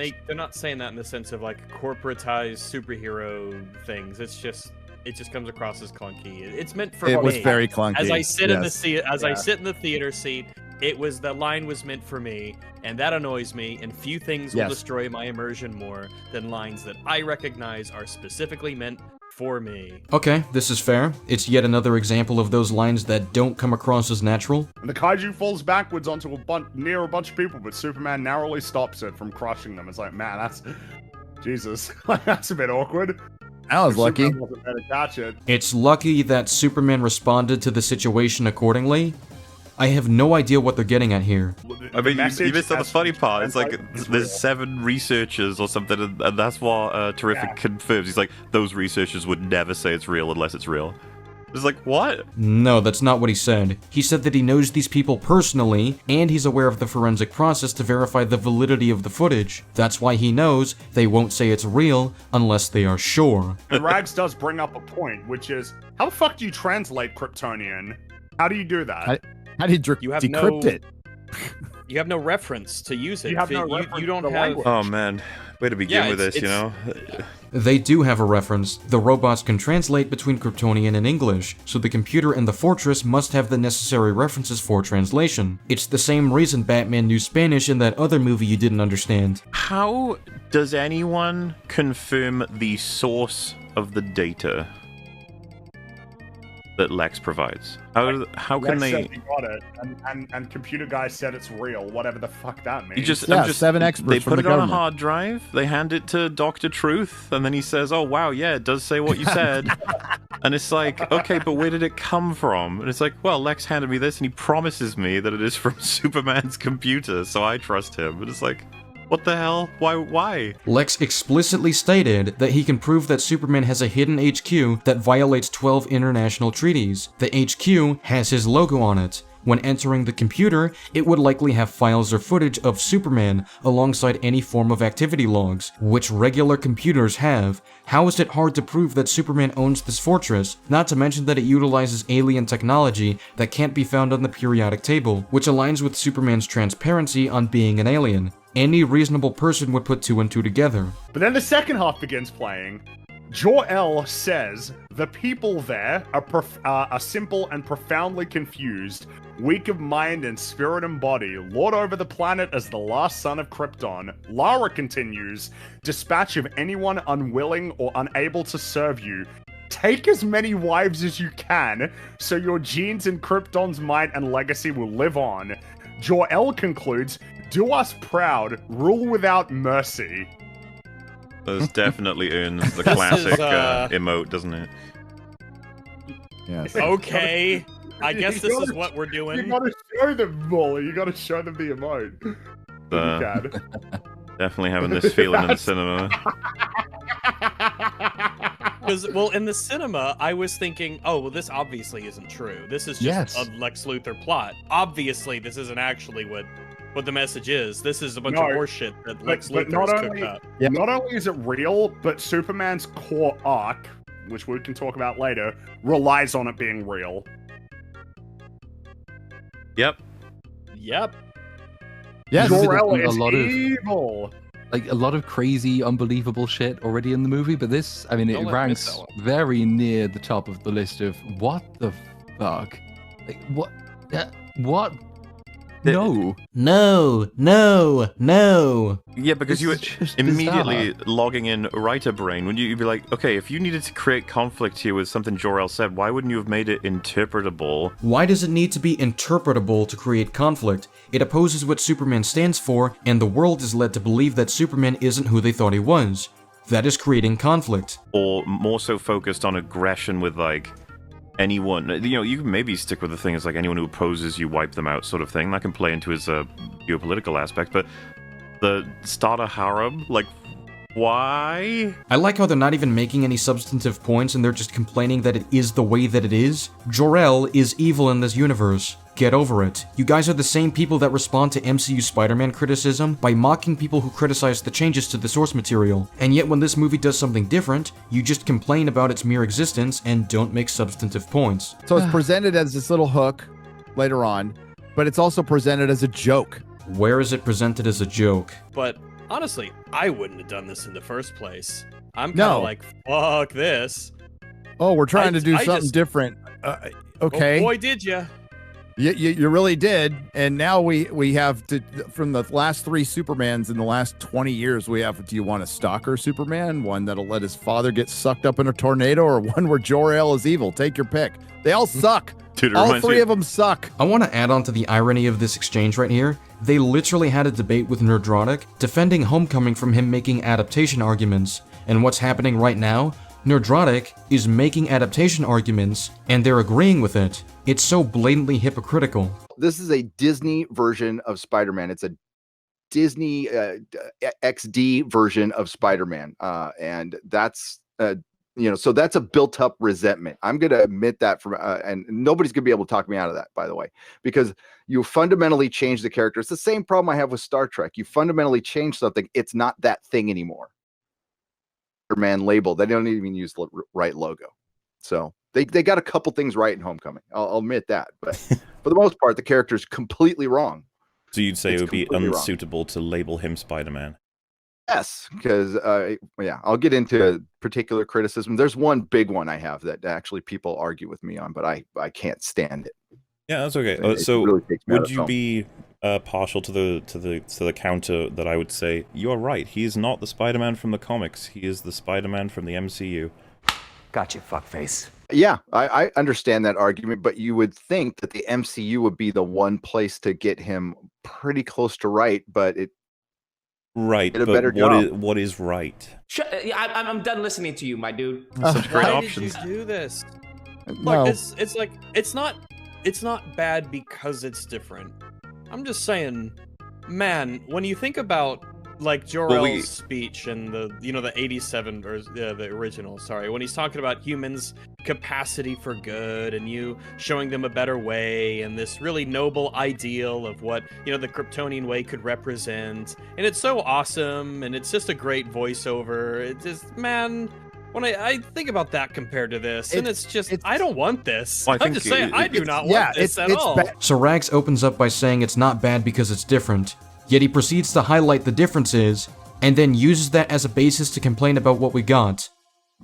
saying that in the sense of like corporatized superhero things. It just comes across as clunky. It's meant for me. It was very clunky. As I sit in the seat, I sit in the theater seat, the line was meant for me, and that annoys me, and few things will destroy my immersion more than lines that I recognize are specifically meant for me. Okay, this is fair. It's yet another example of those lines that don't come across as natural. And the kaiju falls backwards onto near a bunch of people, but Superman narrowly stops it from crushing them. It's like, man, that's... Jesus. That's a bit awkward. I was lucky. Wasn't there to catch it. It's lucky that Superman responded to the situation accordingly. I have no idea what they're getting at here. I mean, you missed out the funny part. It's like, there's 7 researchers or something, and that's what Terrific confirms. He's like, those researchers would never say it's real unless it's real. It's like, what? No, that's not what he said. He said that he knows these people personally, and he's aware of the forensic process to verify the validity of the footage. That's why he knows they won't say it's real unless they are sure. And Rags does bring up a point, which is, how the fuck do you translate Kryptonian? How do you do that? How do you decrypt it? You have no reference to use it. You have no reference you don't to the have. language. Oh man, way to begin with this, you know? They do have a reference. The robots can translate between Kryptonian and English, so the computer and the fortress must have the necessary references for translation. It's the same reason Batman knew Spanish in that other movie you didn't understand. How does anyone confirm the source of the data that Lex provides? How can Lex they? said he got it, and computer guy said it's real. Whatever the fuck that means. You just, Yeah, 7 experts They from put the it on a government. hard drive. They hand it to Dr. Truth, and then he says, "Oh wow, yeah, it does say what you said." And it's like, okay, but where did it come from? And it's like, well, Lex handed me this, and he promises me that it is from Superman's computer, so I trust him. And it's like, what the hell? Why? Lex explicitly stated that he can prove that Superman has a hidden HQ that violates 12 international treaties. The HQ has his logo on it. When entering the computer, it would likely have files or footage of Superman alongside any form of activity logs, which regular computers have. How is it hard to prove that Superman owns this fortress? Not to mention that it utilizes alien technology that can't be found on the periodic table, which aligns with Superman's transparency on being an alien. Any reasonable person would put 2 and 2 together. But then the second half begins playing. Jor-El says, the people there are simple and profoundly confused, weak of mind and spirit and body, lord over the planet as the last son of Krypton. Lara continues, dispatch of anyone unwilling or unable to serve you. Take as many wives as you can, so your genes and Krypton's might and legacy will live on. Jor-El concludes, do us proud, rule without mercy. This definitely earns the classic emote, doesn't it? Yes. Okay, I guess this is what we're doing. You gotta show them, Molly. You gotta show them the emote. You can. Definitely having this feeling in the cinema. Because, well, in the cinema, I was thinking, oh, well, this obviously isn't true. This is just a Lex Luthor plot. Obviously, this isn't actually what the message is. This is a bunch of horseshit that Lex Luthor has cooked up. Yeah. Not only is it real, but Superman's core arc, which we can talk about later, relies on it being real. Yep. Yep. Yes, Jor-El a is lot of evil. like a lot of crazy, unbelievable shit already in the movie, but this, I mean, Don't it let me miss ranks that one. very near the top of the list of what the fuck, like what, what? No, No, no, no. Yeah, because This you were is just immediately bizarre. logging in writer brain. When you'd be like, okay, if you needed to create conflict here with something Jor-El said, why wouldn't you have made it interpretable? Why does it need to be interpretable to create conflict? It opposes what Superman stands for, and the world is led to believe that Superman isn't who they thought he was. That is creating conflict. Or more so focused on aggression with, like, anyone. You know, you can maybe stick with the thing as, like, anyone who opposes you, wipe them out sort of thing. That can play into his geopolitical aspect, but the starter harem, like, why? I like how they're not even making any substantive points and they're just complaining that it is the way that it is. Jor-El is evil in this universe. Get over it. You guys are the same people that respond to MCU Spider-Man criticism by mocking people who criticize the changes to the source material. And yet when this movie does something different, you just complain about its mere existence and don't make substantive points. So it's presented as this little hook later on, but it's also presented as a joke. Where is it presented as a joke? But honestly, I wouldn't have done this in the first place. I'm kind No. of like, fuck this. Oh, we're trying to do I something just- different. Okay. Oh, boy, did ya. You really did. And now we have to, from the last 3 Supermans in the last 20 years, we have, do you want a stalker Superman? One that'll let his father get sucked up in a tornado, or one where Jor-El is evil? Take your pick. They all suck. Dude, it All reminds 3 me- of them suck. I want to add on to the irony of this exchange right here. They literally had a debate with Nerdrotic, defending Homecoming from him making adaptation arguments. And what's happening right now? Nerdrotic is making adaptation arguments, and they're agreeing with it. It's so blatantly hypocritical. This is a Disney version of Spider-Man. It's a Disney XD version of Spider-Man, and that's so that's a built-up resentment. I'm going to admit that from, and nobody's going to be able to talk me out of that, by the way, because you fundamentally change the character. It's the same problem I have with Star Trek. You fundamentally change something; it's not that thing anymore. Spider-Man label. They don't even use the right logo, so they got a couple things right in Homecoming. I'll admit that, but for the most part, the character is completely wrong. So you'd say It's it would be completely wrong. unsuitable to label him Spider-Man? Yes, because I'll get into particular criticism. There's one big one I have that actually people argue with me on, but I can't stand it. Yeah, that's okay. It So really takes me out would of you film. be partial to the counter that I would say you're right? He is not the Spider-Man from the comics. He is the Spider-Man from the MCU. Gotcha, fuckface. Yeah, I understand that argument, but you would think that the MCU would be the one place to get him pretty close to right, but it Right, did a but better job. what is right? I'm done listening to you, my dude. Such great Why options. did you do this? No. Look, it's like it's not bad because it's different. I'm just saying, man, when you think about like Jor-El's speech and the 87 version, the original, sorry, when he's talking about humans' capacity for good and you showing them a better way and this really noble ideal of what the Kryptonian way could represent, and it's so awesome and it's just a great voiceover. It's just, man, when I think about that compared to this, and it's just, I don't want this. Well, I I'm think just saying, I do not yeah, want this at it's all. bad. So Rags opens up by saying it's not bad because it's different, yet he proceeds to highlight the differences, and then uses that as a basis to complain about what we got.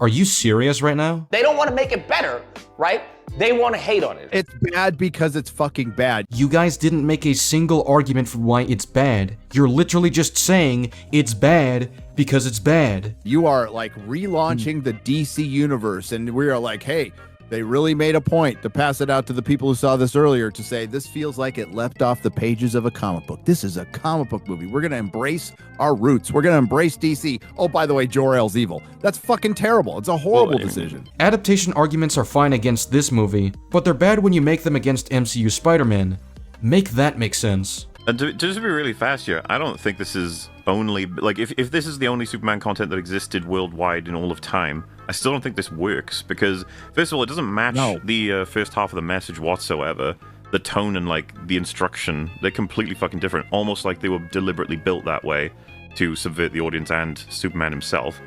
Are you serious right now? They don't want to make it better, right? They want to hate on it. It's bad because it's fucking bad. You guys didn't make a single argument for why it's bad. You're literally just saying it's bad because it's bad. You are like relaunching the DC universe, and we are like, hey, they really made a point to pass it out to the people who saw this earlier to say this feels like it leapt off the pages of a comic book. This is a comic book movie. We're going to embrace our roots. We're going to embrace DC. Oh, by the way, Jor-El's evil. That's fucking terrible. It's a horrible decision. Adaptation arguments are fine against this movie, but they're bad when you make them against MCU Spider-Man. Make that make sense. And to just be really fast here, I don't think this is only, like, if this is the only Superman content that existed worldwide in all of time, I still don't think this works, because, first of all, it doesn't match the first half of the message whatsoever. The tone and, like, the instruction, they're completely fucking different, almost like they were deliberately built that way to subvert the audience and Superman himself.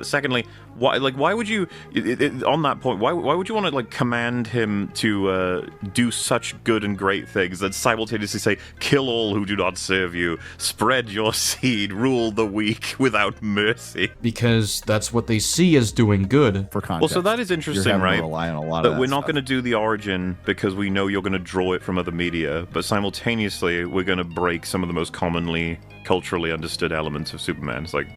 Secondly, why would you, on that point, why would you want to like command him to do such good and great things and simultaneously say, kill all who do not serve you, spread your seed, rule the weak without mercy? Because that's what they see as doing good. For context. Well, so that is interesting, You're having right? to rely on a lot That of we're that not stuff. going to do the origin because we know you're going to draw it from other media, but simultaneously we're going to break some of the most commonly culturally understood elements of Superman. It's like,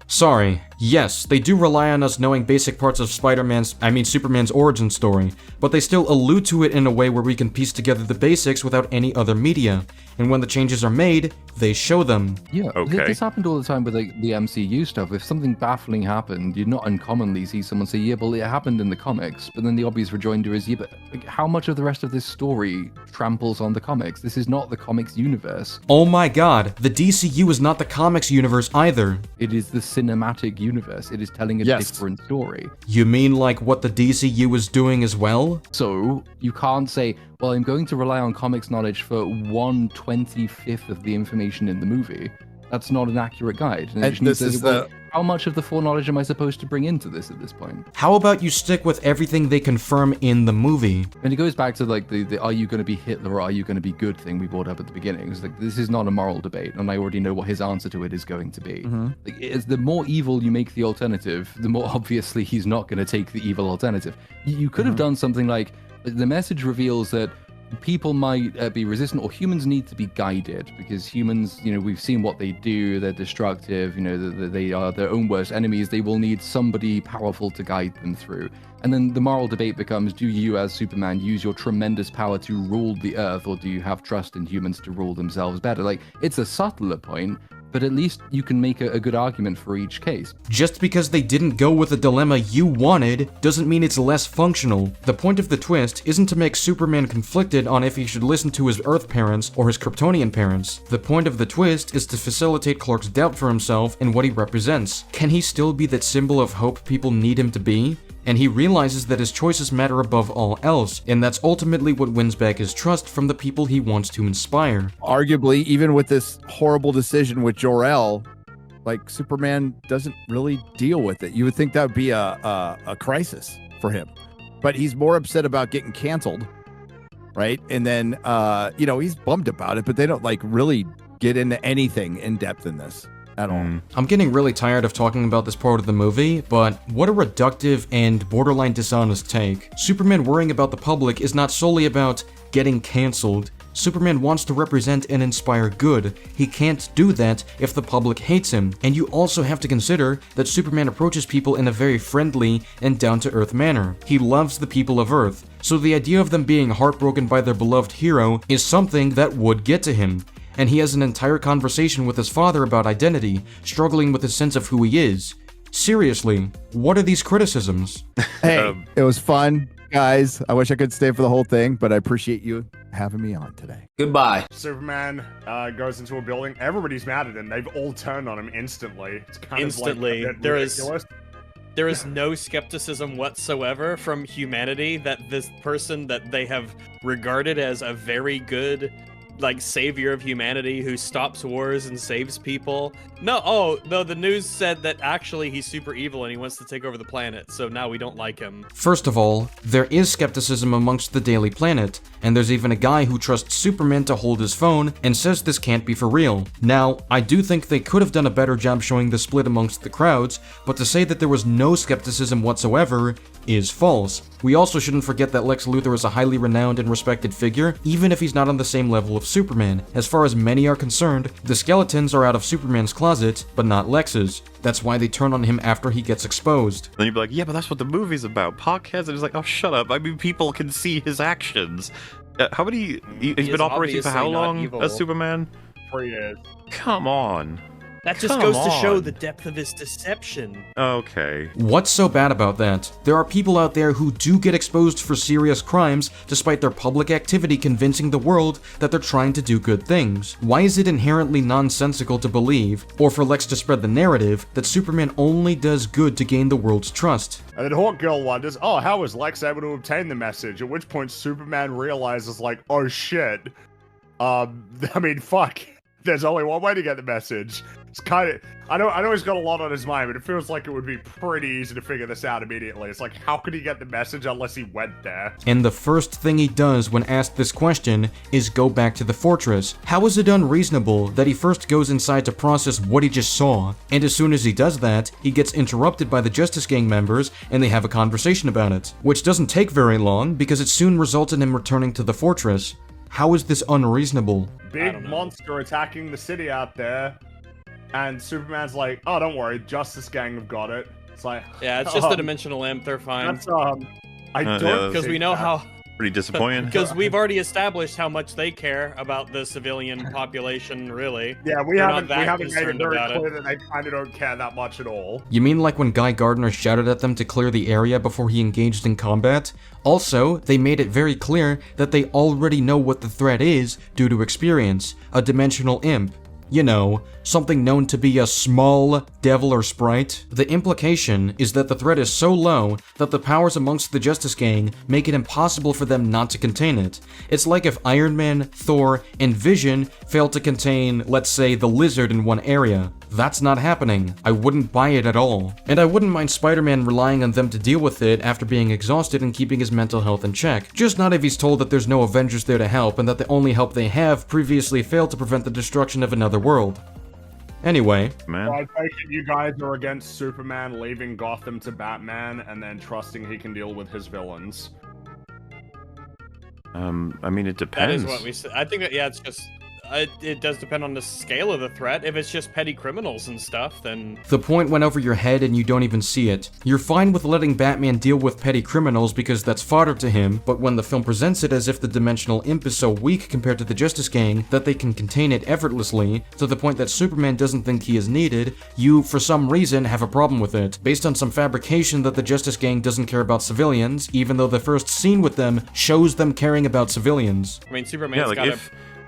Sorry, yes, they do rely on us knowing basic parts of Superman's origin story, but they still allude to it in a way where we can piece together the basics without any other media. And when the changes are made, they show them. Yeah, Okay. this happened all the time with like the MCU stuff. If something baffling happened, you'd not uncommonly see someone say, yeah, well, it happened in the comics. But then the obvious rejoinder is, yeah, but like, how much of the rest of this story tramples on the comics? This is not the comics universe. Oh my god, the DCU is not the comics universe either. It is the cinematic universe. It is telling a Yes. different story. You mean like what the DCU is doing as well? So you can't say, well, I'm going to rely on comics knowledge for 1/25 of the information in the movie. That's not an accurate guide. And you And just need this to is say, well, the- how much of the foreknowledge am I supposed to bring into this at this point? How about you stick with everything they confirm in the movie? And it goes back to like the are you going to be Hitler or are you going to be good thing we brought up at the beginning. It's like, this is not a moral debate, and I already know what his answer to it is going to be. Like, it's the more evil you make the alternative, the more obviously he's not going to take the evil alternative. You could have done something like the message reveals that people might be resistant, or humans need to be guided, because humans, we've seen what they do. They're destructive. They are their own worst enemies. They will need somebody powerful to guide them through. And then the moral debate becomes, do you as Superman use your tremendous power to rule the earth, or do you have trust in humans to rule themselves better? Like, it's a subtler point, but at least you can make a good argument for each case. Just because they didn't go with the dilemma you wanted doesn't mean it's less functional. The point of the twist isn't to make Superman conflicted on if he should listen to his Earth parents or his Kryptonian parents. The point of the twist is to facilitate Clark's doubt for himself and what he represents. Can he still be that symbol of hope people need him to be? And he realizes that his choices matter above all else, and that's ultimately what wins back his trust from the people he wants to inspire. Arguably, even with this horrible decision with Jor-El, like, Superman doesn't really deal with it. You would think that would be a crisis for him, but he's more upset about getting canceled, right? And then he's bummed about it, but they don't like really get into anything in depth in this at all. I'm getting really tired of talking about this part of the movie, but what a reductive and borderline dishonest take. Superman worrying about the public is not solely about getting canceled. Superman wants to represent and inspire good. He can't do that if the public hates him. And you also have to consider that Superman approaches people in a very friendly and down-to-earth manner. He loves the people of Earth, so the idea of them being heartbroken by their beloved hero is something that would get to him. And he has an entire conversation with his father about identity, struggling with his sense of who he is. Seriously, what are these criticisms? Hey, it was fun, guys. I wish I could stay for the whole thing, but I appreciate you having me on today. Goodbye. Superman goes into a building. Everybody's mad at him. They've all turned on him instantly. It's kind Instantly. of like a bit There ridiculous. There is no skepticism whatsoever from humanity that this person that they have regarded as a very good, like, savior of humanity who stops wars and saves people. No, the news said that actually he's super evil and he wants to take over the planet, so now we don't like him. First of all, there is skepticism amongst the Daily Planet, and there's even a guy who trusts Superman to hold his phone and says this can't be for real. Now, I do think they could have done a better job showing the split amongst the crowds, but to say that there was no skepticism whatsoever is false. We also shouldn't forget that Lex Luthor is a highly renowned and respected figure, even if he's not on the same level of Superman. As far as many are concerned, the skeletons are out of Superman's closet, but not Lex's. That's why they turn on him after he gets exposed. Then you'd be like, yeah, but that's what the movie's about. Podcast, and it's like, oh, shut up. I mean, people can see his actions. How many? He's been is operating for how obviously not long evil. as Superman? 3 years. Come on. That just Come goes to show on. the depth of his deception. Okay. What's so bad about that? There are people out there who do get exposed for serious crimes despite their public activity convincing the world that they're trying to do good things. Why is it inherently nonsensical to believe, or for Lex to spread the narrative, that Superman only does good to gain the world's trust? And then Hawk Girl wonders, oh, how was Lex able to obtain the message? At which point Superman realizes, like, oh shit. I mean, fuck. There's only one way to get the message. It's kind of, I know he's got a lot on his mind, but it feels like it would be pretty easy to figure this out immediately. It's like, how could he get the message unless he went there? And the first thing he does when asked this question is go back to the fortress. How is it unreasonable that he first goes inside to process what he just saw, and as soon as he does that, he gets interrupted by the Justice Gang members and they have a conversation about it, which doesn't take very long because it soon results in him returning to the fortress. How is this unreasonable? Big monster attacking the city out there. And Superman's like, oh, don't worry, Justice Gang have got it. It's like, yeah, it's just a dimensional imp. They're fine. That's I don't because we know how. Pretty disappointing. Because we've already established how much they care about the civilian population. Really. Yeah, we haven't made it concerned very about clear that they kind of don't care that much at all. You mean like when Guy Gardner shouted at them to clear the area before he engaged in combat? Also, they made it very clear that they already know what the threat is due to experience, a dimensional imp. You know, something known to be a small devil or sprite. The implication is that the threat is so low that the powers amongst the Justice Gang make it impossible for them not to contain it. It's like if Iron Man, Thor, and Vision failed to contain, let's say, the Lizard in one area. That's not happening. I wouldn't buy it at all. And I wouldn't mind Spider-Man relying on them to deal with it after being exhausted and keeping his mental health in check. Just not if he's told that there's no Avengers there to help and that the only help they have previously failed to prevent the destruction of another world. Anyway. Man. I take it you guys are against Superman leaving Gotham to Batman and then trusting he can deal with his villains. I mean, it depends. That is what we said. I think that, yeah, it's just... It does depend on the scale of the threat. If it's just petty criminals and stuff, then... The point went over your head and you don't even see it. You're fine with letting Batman deal with petty criminals because that's fodder to him, but when the film presents it as if the dimensional imp is so weak compared to the Justice Gang that they can contain it effortlessly, to the point that Superman doesn't think he is needed, you, for some reason, have a problem with it, based on some fabrication that the Justice Gang doesn't care about civilians, even though the first scene with them shows them caring about civilians. I mean, Superman's gotta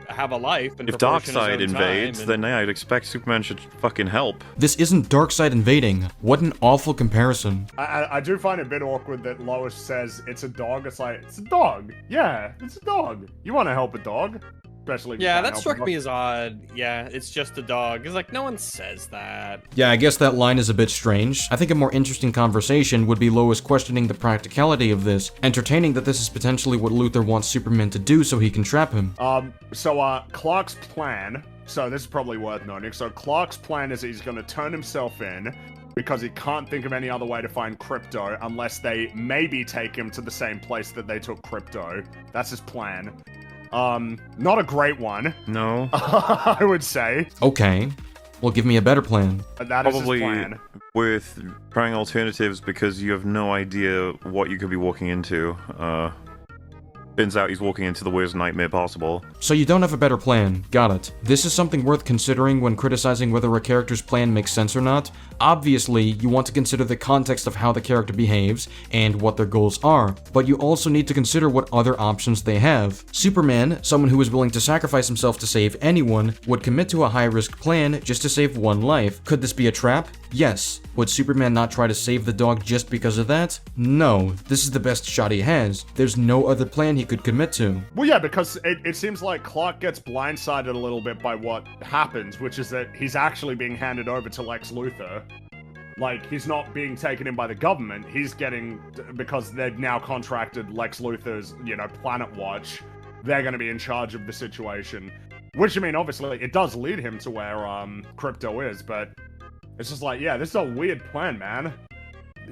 have a life. And if Darkseid invades, then yeah, I'd expect Superman should fucking help. This isn't Darkseid invading. What an awful comparison. I do find it a bit awkward that Lois says it's a dog. It's like, it's a dog. Yeah, it's a dog. You want to help a dog? Especially yeah, that struck me as odd. Yeah, it's just a dog. It's like, no one says that. Yeah, I guess that line is a bit strange. I think a more interesting conversation would be Lois questioning the practicality of this, entertaining that this is potentially what Luthor wants Superman to do so he can trap him. Clark's plan, so this is probably worth noting, so Clark's plan is he's going to turn himself in because he can't think of any other way to find Crypto unless they maybe take him to the same place that they took Crypto. That's his plan. Not a great one. No. I would say. Okay. Well, give me a better plan. That is his plan. With trying alternatives because you have no idea what you could be walking into. Turns out he's walking into the worst nightmare possible. So you don't have a better plan. Got it. This is something worth considering when criticizing whether a character's plan makes sense or not. Obviously, you want to consider the context of how the character behaves and what their goals are, but you also need to consider what other options they have. Superman, someone who is willing to sacrifice himself to save anyone, would commit to a high-risk plan just to save one life. Could this be a trap? Yes. Would Superman not try to save the dog just because of that? No. This is the best shot he has. There's no other plan he could commit to. Well, yeah, because it seems like Clark gets blindsided a little bit by what happens, which is that he's actually being handed over to Lex Luthor. Like, he's not being taken in by the government, he's getting, because they've now contracted Lex Luthor's, Planet Watch, they're going to be in charge of the situation. Which, I mean, obviously, it does lead him to where, Crypto is, but it's just like, yeah, this is a weird plan, man.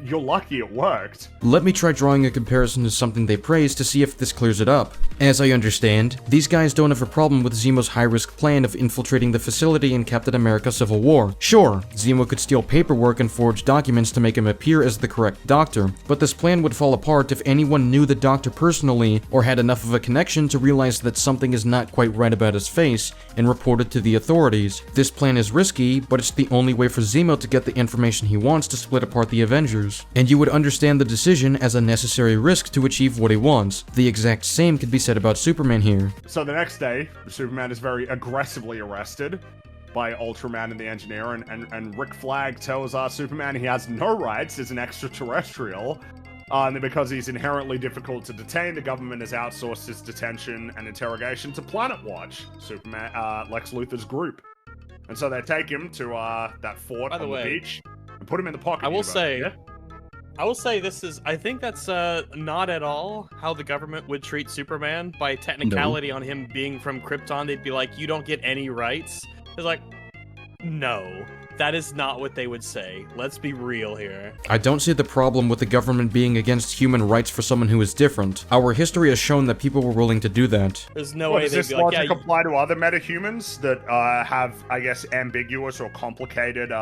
You're lucky it worked. Let me try drawing a comparison to something they praise to see if this clears it up. As I understand, these guys don't have a problem with Zemo's high-risk plan of infiltrating the facility in Captain America Civil War. Sure, Zemo could steal paperwork and forge documents to make him appear as the correct doctor, but this plan would fall apart if anyone knew the doctor personally or had enough of a connection to realize that something is not quite right about his face and report it to the authorities. This plan is risky, but it's the only way for Zemo to get the information he wants to split apart the Avengers. And you would understand the decision as a necessary risk to achieve what he wants. The exact same could be said about Superman here. So the next day, Superman is very aggressively arrested by Ultraman and the Engineer, and Rick Flag tells Superman he has no rights as an extraterrestrial, because he's inherently difficult to detain. The government has outsourced his detention and interrogation to Planet Watch, Lex Luthor's group. And so they take him to that fort By the on the way, beach and put him in the pocket. I will universe, say, yeah? this is, I think that's not at all how the government would treat Superman. By technicality on him being from Krypton, they'd be like, you don't get any rights. It's like, no, that is not what they would say. Let's be real here. I don't see the problem with the government being against human rights for someone who is different. Our history has shown that people were willing to do that. There's no What, way does they'd this be like, logic yeah, apply to other metahumans that have, I guess, ambiguous or complicated,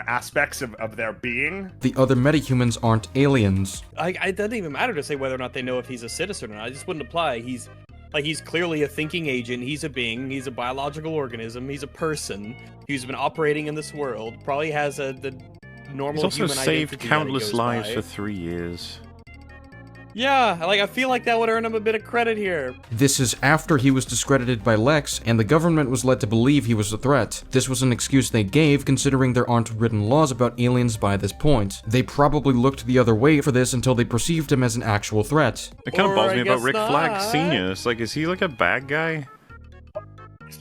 aspects of their being? The other metahumans aren't aliens. it doesn't even matter to say whether or not they know if he's a citizen or not. It just wouldn't apply. He's clearly a thinking agent. He's a being. He's a biological organism. He's a person who's been operating in this world. Probably has the normal He's also human saved identity that he countless goes lives by. for 3 years. Yeah, I feel like that would earn him a bit of credit here. This is after he was discredited by Lex, and the government was led to believe he was a threat. This was an excuse they gave, considering there aren't written laws about aliens by this point. They probably looked the other way for this until they perceived him as an actual threat. It kind Or of bothers I me about guess Rick Flag not. Sr. It's like, is he like a bad guy?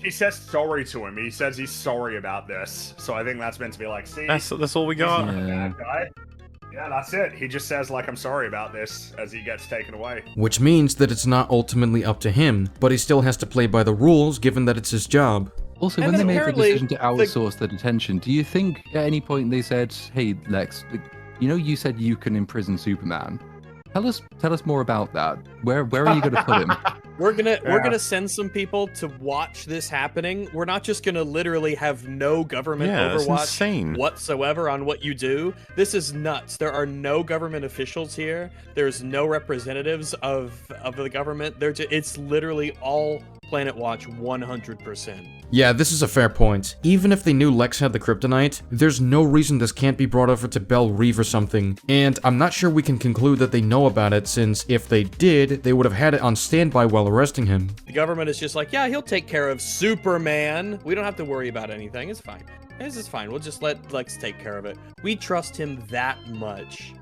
He says sorry to him. He says he's sorry about this. So I think that's meant to be like, see, That's all we got. he's not a bad guy. Yeah, that's it. He just says, like, I'm sorry about this as he gets taken away. Which means that it's not ultimately up to him, but he still has to play by the rules given that it's his job. Also, And when they then made the apparently decision to outsource the detention, do you think at any point they said, "Hey, Lex, you said you can imprison Superman. Tell us more about that. Where are you going to put him?" We're gonna send some people to watch this happening. We're not just gonna literally have no government That's overwatch insane. whatsoever on what you do. This is nuts. There are no government officials here. There's no representatives of the government. It's literally all Planet Watch 100%. Yeah, this is a fair point. Even if they knew Lex had the kryptonite, there's no reason this can't be brought over to Belle Reve or something. And I'm not sure we can conclude that they know about it, since if they did, they would have had it on standby while arresting him. The government is just like, yeah, he'll take care of Superman. We don't have to worry about anything. It's fine. This is fine. We'll just let Lex take care of it. We trust him that much.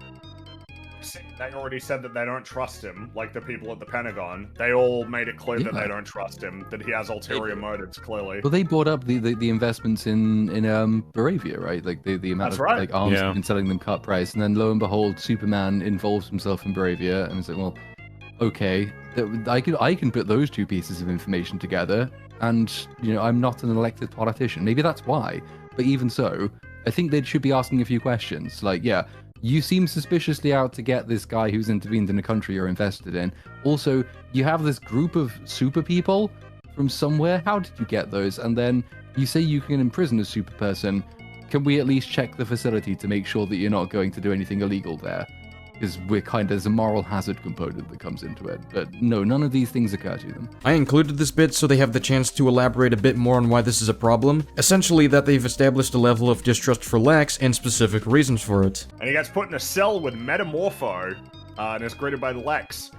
They already said that they don't trust him, like the people at the Pentagon. They all made it clear that they don't trust him, that he has ulterior motives, clearly. Well, they brought up the investments in Baravia, right? Like the amount That's of right. like arms Yeah. and selling them cut price, and then lo and behold, Superman involves himself in Baravia, and it's like, well, okay, I can put those two pieces of information together, and I'm not an elected politician. Maybe that's why. But even so, I think they should be asking a few questions. Like, yeah, you seem suspiciously out to get this guy who's intervened in a country you're invested in. Also, you have this group of super people from somewhere. How did you get those? And then you say you can imprison a super person. Can we at least check the facility to make sure that you're not going to do anything illegal there? Because there's a moral hazard component that comes into it. But no, none of these things occur to them. I included this bit so they have the chance to elaborate a bit more on why this is a problem. Essentially, that they've established a level of distrust for Lex and specific reasons for it. And he gets put in a cell with Metamorpho, and is greeted by Lex,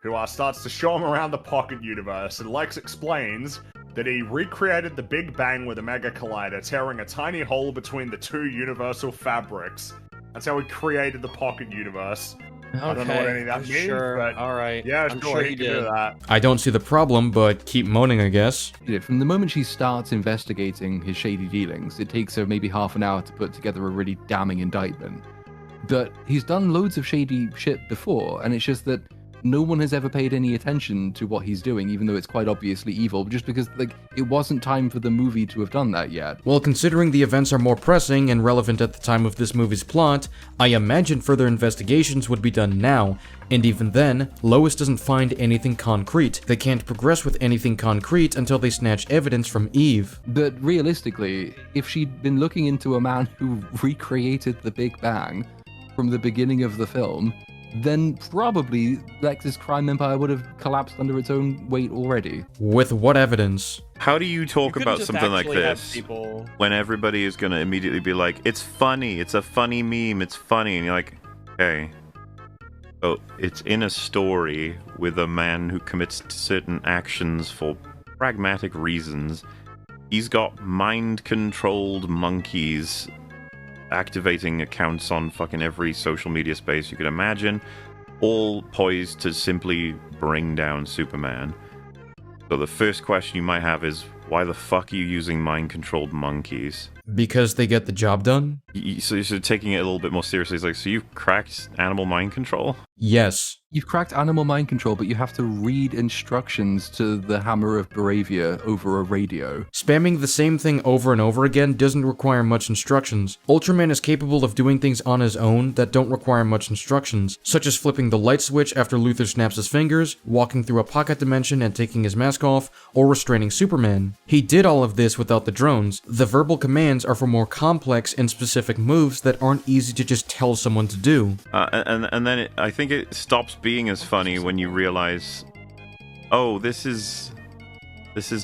who starts to show him around the pocket universe. And Lex explains that he recreated the Big Bang with a Mega Collider, tearing a tiny hole between the two universal fabrics. That's how he created the pocket universe. I don't know what any of that I'm means, sure. but All right. yeah, I'm sure, sure he he can do did. that. I don't see the problem, but keep moaning, I guess. From the moment she starts investigating his shady dealings, it takes her maybe half an hour to put together a really damning indictment. But he's done loads of shady shit before, and it's just that no one has ever paid any attention to what he's doing, even though it's quite obviously evil, just because it wasn't time for the movie to have done that yet. Well, considering the events are more pressing and relevant at the time of this movie's plot, I imagine further investigations would be done now, and even then, Lois doesn't find anything concrete. They can't progress with anything concrete until they snatch evidence from Eve. But realistically, if she'd been looking into a man who recreated the Big Bang from the beginning of the film, then probably Lex's crime empire would have collapsed under its own weight already. With what evidence? How do you talk couldn't about just something like actually have this people- when everybody is going to immediately be like, it's funny, it's a funny meme, it's funny, and you're like, hey, oh, it's in a story with a man who commits certain actions for pragmatic reasons. He's got mind-controlled monkeys activating accounts on fucking every social media space you could imagine, all poised to simply bring down Superman. So the first question you might have is, why the fuck are you using mind-controlled monkeys? Because they get the job done? So you're taking it a little bit more seriously. It's like, so you've cracked animal mind control? Yes. You've cracked animal mind control, but you have to read instructions to the Hammer of Baravia over a radio. Spamming the same thing over and over again doesn't require much instructions. Ultraman is capable of doing things on his own that don't require much instructions, such as flipping the light switch after Luthor snaps his fingers, walking through a pocket dimension and taking his mask off, or restraining Superman. He did all of this without the drones. The verbal commands are for more complex and specific moves that aren't easy to just tell someone to do. And then I think it stops being as funny when you realize, oh, this is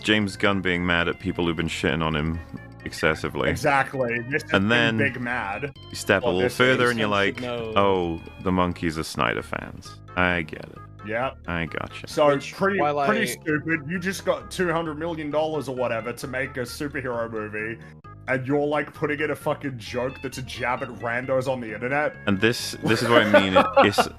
James Gunn being mad at people who've been shitting on him excessively. Exactly. This is and then big mad. You step a little further and you're like, no. oh, the monkeys are Snyder fans. I get it. Yep. I gotcha. So pretty stupid. You just got $200 million or whatever to make a superhero movie, and you're like putting in a fucking joke that's a jab at randos on the internet. And this is what I mean. It's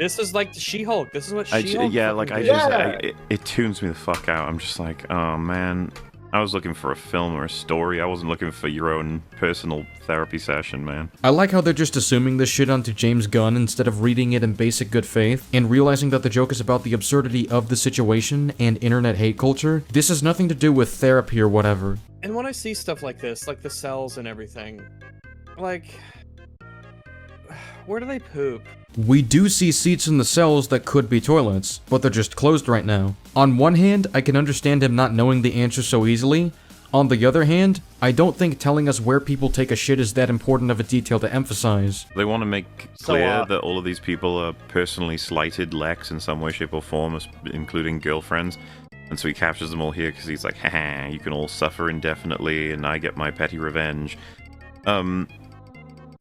This is like the She-Hulk. This is what She-Hulk. It tunes me the fuck out. I'm just like, oh man, I was looking for a film or a story. I wasn't looking for your own personal therapy session, man. I like how they're just assuming this shit onto James Gunn instead of reading it in basic good faith and realizing that the joke is about the absurdity of the situation and internet hate culture. This has nothing to do with therapy or whatever. And when I see stuff like this, like the cells and everything, like, where do they poop? We do see seats in the cells that could be toilets, but they're just closed right now. On one hand, I can understand him not knowing the answer so easily. On the other hand, I don't think telling us where people take a shit is that important of a detail to emphasize. They want to make clear that all of these people are personally slighted Lex in some way, shape, or form, including girlfriends. And so he captures them all here because he's like, haha, you can all suffer indefinitely and I get my petty revenge.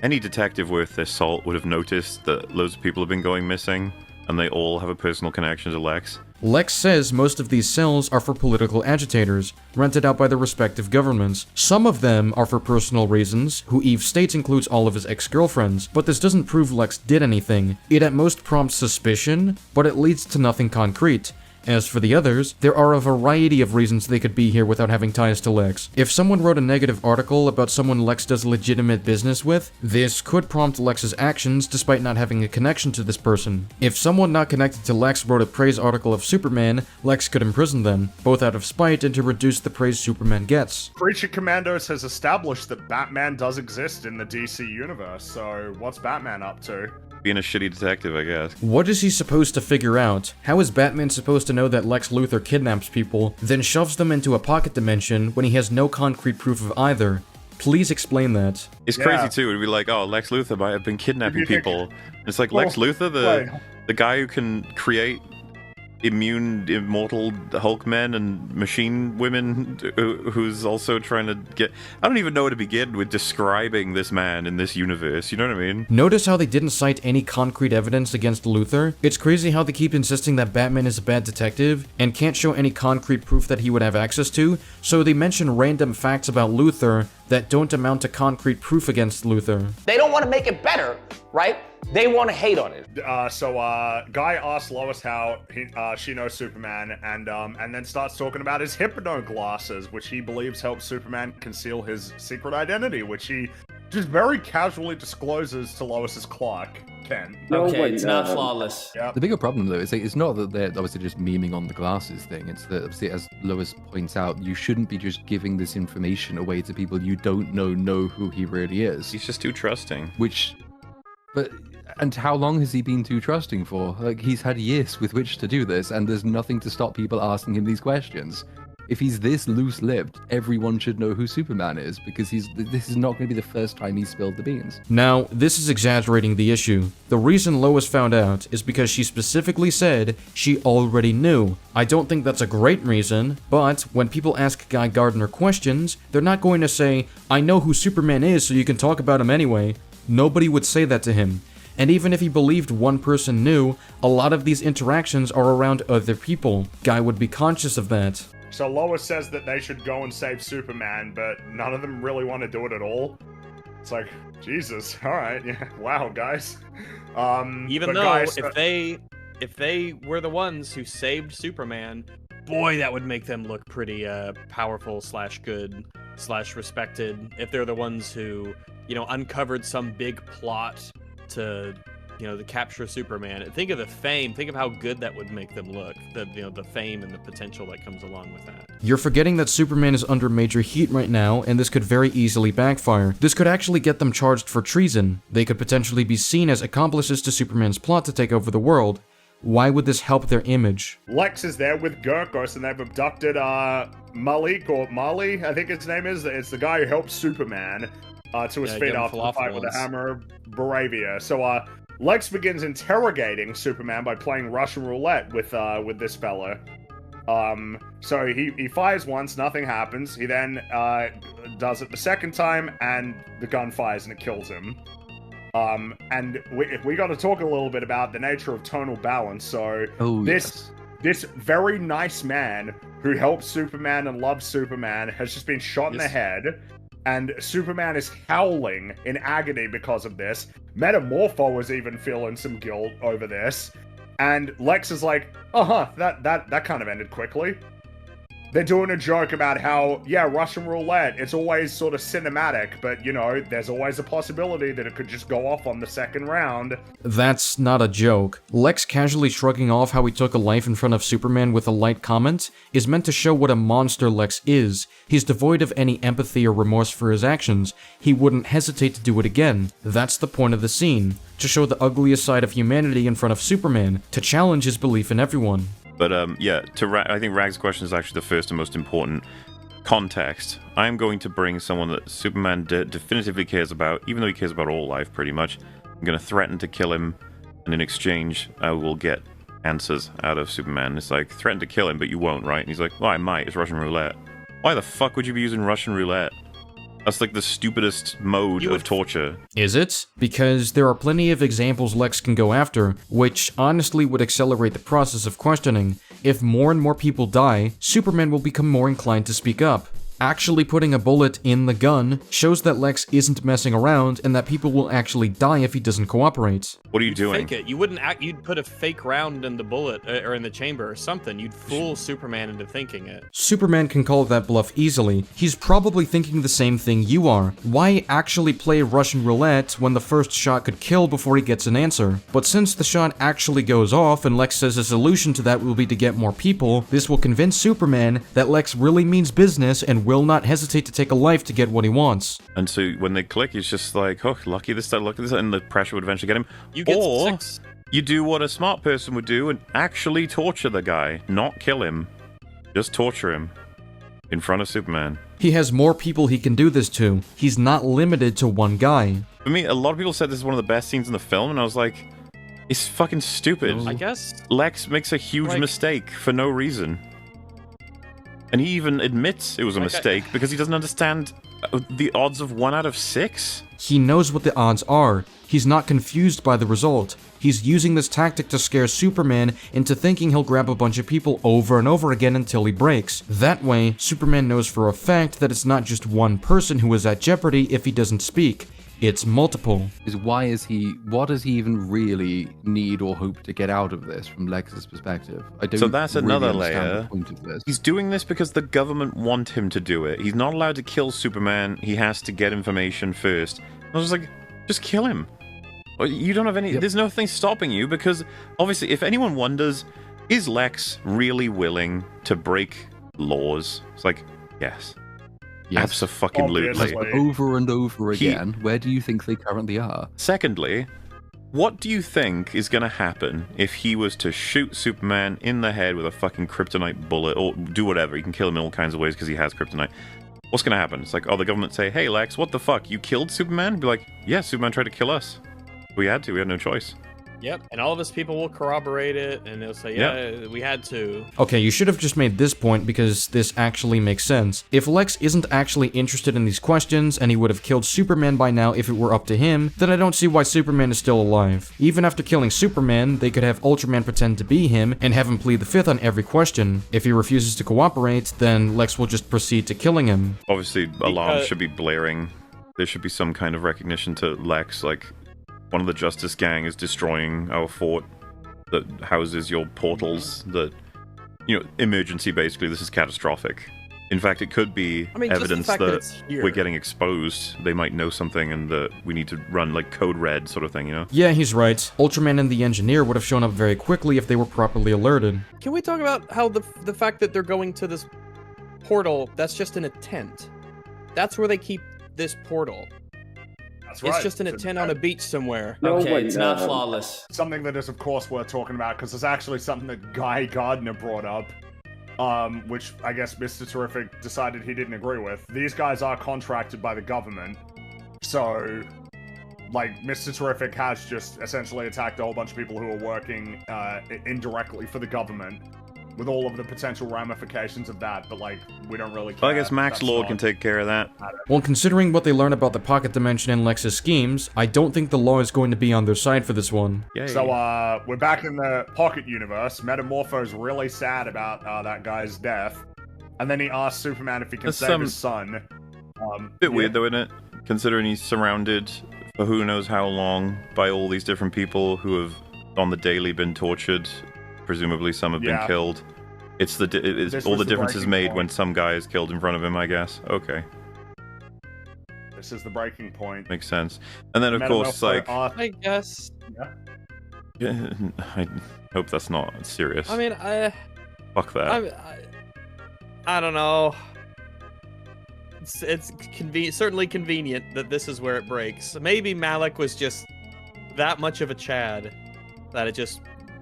Any detective worth their salt would have noticed that loads of people have been going missing, and they all have a personal connection to Lex. Lex says most of these cells are for political agitators, rented out by their respective governments. Some of them are for personal reasons, who Eve states includes all of his ex-girlfriends, but this doesn't prove Lex did anything. It at most prompts suspicion, but it leads to nothing concrete. As for the others, there are a variety of reasons they could be here without having ties to Lex. If someone wrote a negative article about someone Lex does legitimate business with, this could prompt Lex's actions despite not having a connection to this person. If someone not connected to Lex wrote a praise article of Superman, Lex could imprison them, both out of spite and to reduce the praise Superman gets. Creature Commandos has established that Batman does exist in the DC universe, so what's Batman up to? Being a shitty detective, I guess. What is he supposed to figure out? How is Batman supposed to know that Lex Luthor kidnaps people, then shoves them into a pocket dimension when he has no concrete proof of either? Please explain that. It's crazy too, it'd be like, oh, Lex Luthor might have been kidnapping people. It's like, Lex Luthor, the guy who can create immortal Hulk men and machine women, who's also trying to get... I don't even know where to begin with describing this man in this universe, you know what I mean? Notice how they didn't cite any concrete evidence against Luthor? It's crazy how they keep insisting that Batman is a bad detective and can't show any concrete proof that he would have access to, so they mention random facts about Luthor that don't amount to concrete proof against Luthor. They don't want to make it better, right? They want to hate on it. Guy asks Lois how she knows Superman, and then starts talking about his hypno glasses, which he believes help Superman conceal his secret identity, which he just very casually discloses to Lois's Clark Kent. Okay, it's not flawless. Yep. The bigger problem, though, is it's not that they're obviously just memeing on the glasses thing. It's that, obviously, as Lois points out, you shouldn't be just giving this information away to people you don't know who he really is. He's just too trusting. And how long has he been too trusting for? Like, he's had years with which to do this, and there's nothing to stop people asking him these questions. If he's this loose-lipped, everyone should know who Superman is, because this is not going to be the first time he's spilled the beans. Now, this is exaggerating the issue. The reason Lois found out is because she specifically said she already knew. I don't think that's a great reason, but when people ask Guy Gardner questions, they're not going to say, I know who Superman is so you can talk about him anyway. Nobody would say that to him. And even if he believed one person knew, a lot of these interactions are around other people. Guy would be conscious of that. So Lois says that they should go and save Superman, but none of them really want to do it at all. It's like, Jesus, alright, yeah, wow, guys. Even though, if they were the ones who saved Superman, boy, that would make them look pretty powerful / good / respected if they're the ones who, uncovered some big plot to capture Superman. Think of the fame. Think of how good that would make them look. The fame and the potential that comes along with that. You're forgetting that Superman is under major heat right now, and this could very easily backfire. This could actually get them charged for treason. They could potentially be seen as accomplices to Superman's plot to take over the world. Why would this help their image? Lex is there with Gurkos, and they've abducted Malik, or Mali, I think his name is. It's the guy who helped Superman to his feet after the fight with the hammer of Baravia. So Lex begins interrogating Superman by playing Russian roulette with this fella. So he fires once, nothing happens. He then does it the second time, and the gun fires and it kills him. And we got to talk a little bit about the nature of tonal balance. So this very nice man who helped Superman and loves Superman has just been shot in the head, and Superman is howling in agony because of this. Metamorpho is even feeling some guilt over this, and Lex is like, that kind of ended quickly. They're doing a joke about how, Russian roulette, it's always sort of cinematic, but, there's always a possibility that it could just go off on the second round. That's not a joke. Lex casually shrugging off how he took a life in front of Superman with a light comment is meant to show what a monster Lex is. He's devoid of any empathy or remorse for his actions. He wouldn't hesitate to do it again. That's the point of the scene. To show the ugliest side of humanity in front of Superman. To challenge his belief in everyone. But I think Rag's question is actually the first and most important. Context. I'm going to bring someone that Superman definitively cares about, even though he cares about all life, pretty much. I'm going to threaten to kill him, and in exchange, I will get answers out of Superman. It's like, threaten to kill him, but you won't, right? And he's like, well, I might. It's Russian roulette. Why the fuck would you be using Russian roulette? That's like the stupidest mode of torture. Is it? Because there are plenty of examples Lex can go after, which honestly would accelerate the process of questioning. If more and more people die, Superman will become more inclined to speak up. Actually putting a bullet in the gun shows that Lex isn't messing around and that people will actually die if he doesn't cooperate. What are you doing? Fake it. You wouldn't you'd put a fake round in the bullet or in the chamber or something. You'd fool Superman into thinking it. Superman can call that bluff easily. He's probably thinking the same thing you are. Why actually play Russian roulette when the first shot could kill before he gets an answer? But since the shot actually goes off and Lex says a solution to that will be to get more people, this will convince Superman that Lex really means business and will not hesitate to take a life to get what he wants. And so when they click, he's just like, oh, lucky this time, lucky this time, and the pressure would eventually get him. You get or 6. You do what a smart person would do and actually torture the guy, not kill him. Just torture him in front of Superman. He has more people he can do this to. He's not limited to one guy. For me, a lot of people said this is one of the best scenes in the film, and I was like, it's fucking stupid. I guess Lex makes a huge mistake for no reason. And he even admits it was a mistake because he doesn't understand the odds of 1 out of 6. He knows what the odds are. He's not confused by the result. He's using this tactic to scare Superman into thinking he'll grab a bunch of people over and over again until he breaks. That way, Superman knows for a fact that it's not just one person who is at jeopardy if he doesn't speak. It's multiple. What does he even really need or hope to get out of this from Lex's perspective? So that's really another understand layer. the point of this. He's doing this because the government want him to do it. He's not allowed to kill Superman. He has to get information first. I was like, just kill him. You don't have any... There's nothing stopping you because, obviously, if anyone wonders, is Lex really willing to break laws? It's like, yes. Yes. Abso-fucking-lutely. Over and over again. Where do you think they currently are? Secondly, what do you think is going to happen if he was to shoot Superman in the head with a fucking kryptonite bullet, or do whatever? He can kill him in all kinds of ways because he has kryptonite. What's going to happen? It's like, the government say, hey, Lex, what the fuck? You killed Superman? Be like, yeah, Superman tried to kill us. We had to. We had no choice. Yep, and all of us people will corroborate it, and they'll say, we had to. Okay, you should have just made this point because this actually makes sense. If Lex isn't actually interested in these questions, and he would have killed Superman by now if it were up to him, then I don't see why Superman is still alive. Even after killing Superman, they could have Ultraman pretend to be him, and have him plead the fifth on every question. If he refuses to cooperate, then Lex will just proceed to killing him. Obviously, alarms should be blaring. There should be some kind of recognition to Lex, like... One of the Justice Gang is destroying our fort that houses your portals that, emergency, basically. This is catastrophic. In fact, it could be evidence that we're getting exposed. They might know something and that we need to run, like, code red sort of thing, Yeah, he's right. Ultraman and the Engineer would have shown up very quickly if they were properly alerted. Can we talk about how the fact that they're going to this portal, that's just in a tent? That's where they keep this portal. That's It's just in a tent on a beach somewhere. Okay, it's not flawless. Something that is, of course, worth talking about, because it's actually something that Guy Gardner brought up. Which I guess Mr. Terrific decided he didn't agree with. These guys are contracted by the government, so, like, Mr. Terrific has just essentially attacked a whole bunch of people who are working indirectly for the government, with all of the potential ramifications of that, but, like, we don't really care. Well, I guess Max Lord can take care of that. Well, considering what they learn about the pocket dimension and Lex's schemes, I don't think the law is going to be on their side for this one. Yay. So, we're back in the pocket universe. Metamorpho's really sad about that guy's death, and then he asks Superman if he can save his son. Bit weird, though, isn't it? Considering he's surrounded for who knows how long by all these different people who have on the daily been tortured. Presumably some have been killed. All the difference is made when some guy is killed in front of him, I guess. Okay. This is the breaking point. Makes sense. And then, of course, like... I guess. Yeah, I hope that's not serious. I mean, Fuck that. I don't know. It's certainly convenient that this is where it breaks. Maybe Malik was just that much of a Chad that it just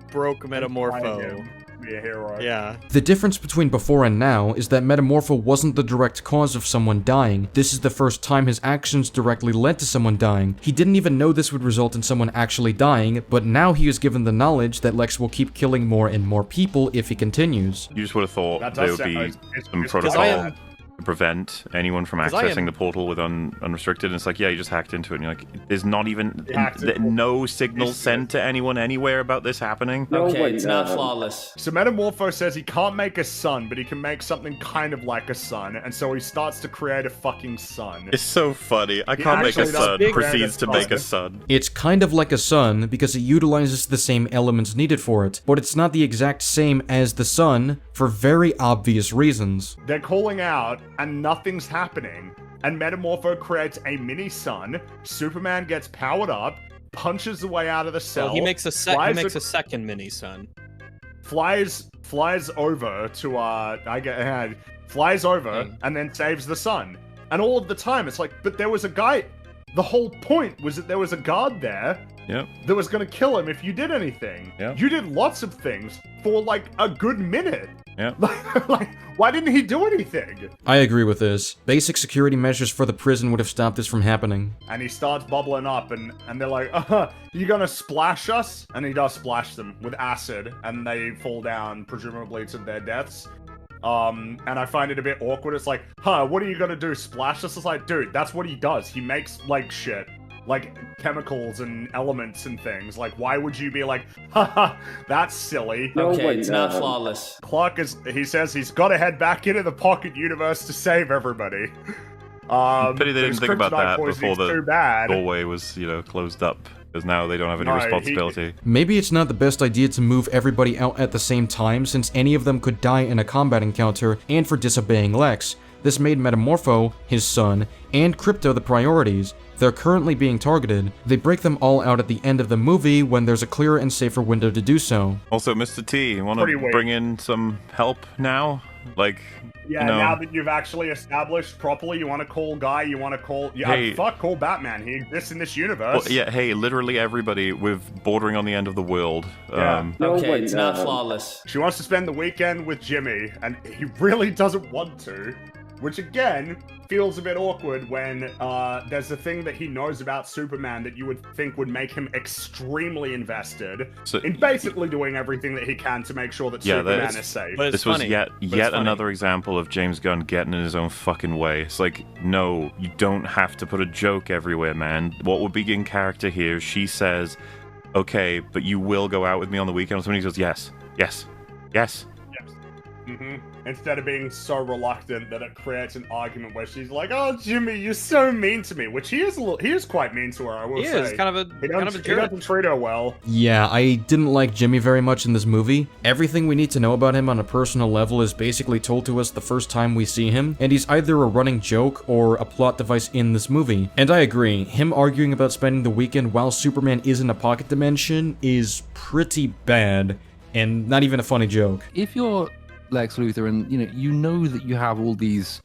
broke Metamorpho. Be a hero. Yeah. The difference between before and now is that Metamorpho wasn't the direct cause of someone dying. This is the first time his actions directly led to someone dying. He didn't even know this would result in someone actually dying, but now he is given the knowledge that Lex will keep killing more and more people if he continues. You just would have thought there would be some it's protocol to prevent anyone from accessing the portal with unrestricted, and it's like, yeah, you just hacked into it, and you're like, there's not even no signal sent to anyone anywhere about this happening. Okay, it's not flawless. So Metamorpho says he can't make a sun, but he can make something kind of like a sun, and so he starts to create a fucking sun. It's so funny. I can't make a sun, proceeds to make a sun. It's kind of like a sun because it utilizes the same elements needed for it, but it's not the exact same as the sun for very obvious reasons. They're calling out, and nothing's happening. And Metamorpho creates a mini sun. Superman gets powered up, punches the way out of the cell. Well, he makes a second mini sun. Flies over to flies over and then saves the sun. And all of the time it's like, but there was a guy. The whole point was that there was a guard there. Yep. That was gonna kill him if you did anything. Yep. You did lots of things for like a good minute. Yeah. Like, why didn't he do anything? I agree with this. Basic security measures for the prison would have stopped this from happening. And he starts bubbling up, and they're like, you gonna splash us? And he does splash them with acid, and they fall down, presumably to their deaths. And I find it a bit awkward. It's like, what are you gonna do, splash us? It's like, dude, that's what he does. He makes, like, shit. Like, chemicals and elements and things. Like, why would you be like, haha, that's silly. Okay, it's not flawless. Clark he says he's gotta head back into the pocket universe to save everybody. Pity they didn't think about that before the doorway was, closed up. Because now they don't have any responsibility. Maybe it's not the best idea to move everybody out at the same time, since any of them could die in a combat encounter and for disobeying Lex. This made Metamorpho, his son, and Crypto the priorities. They're currently being targeted. They break them all out at the end of the movie when there's a clearer and safer window to do so. Also, Mr. T, you want to bring in some help now? Like, yeah, now that you've actually established properly, you want to call Guy, you want to call... Yeah, call Batman. He exists in this universe. Well, yeah, hey, literally everybody with bordering on the end of the world. Yeah. Okay, it's not flawless. She wants to spend the weekend with Jimmy, and he really doesn't want to. Which, again, feels a bit awkward when there's a thing that he knows about Superman that you would think would make him extremely invested in basically doing everything that he can to make sure that Superman is safe. This was yet another example of James Gunn getting in his own fucking way. It's like, no, you don't have to put a joke everywhere, man. What would be in character here? She says, okay, but you will go out with me on the weekend. Somebody goes, yes, yes, yes. Instead of being so reluctant that it creates an argument where she's like, "Oh, Jimmy, you're so mean to me," which he is quite mean to her. I will say. He is kind of a He jerk. doesn't treat her well. Yeah, I didn't like Jimmy very much in this movie. Everything we need to know about him on a personal level is basically told to us the first time we see him, and he's either a running joke or a plot device in this movie. And I agree, him arguing about spending the weekend while Superman is in a pocket dimension is pretty bad, and not even a funny joke. If you're Lex Luthor and you know that you have all these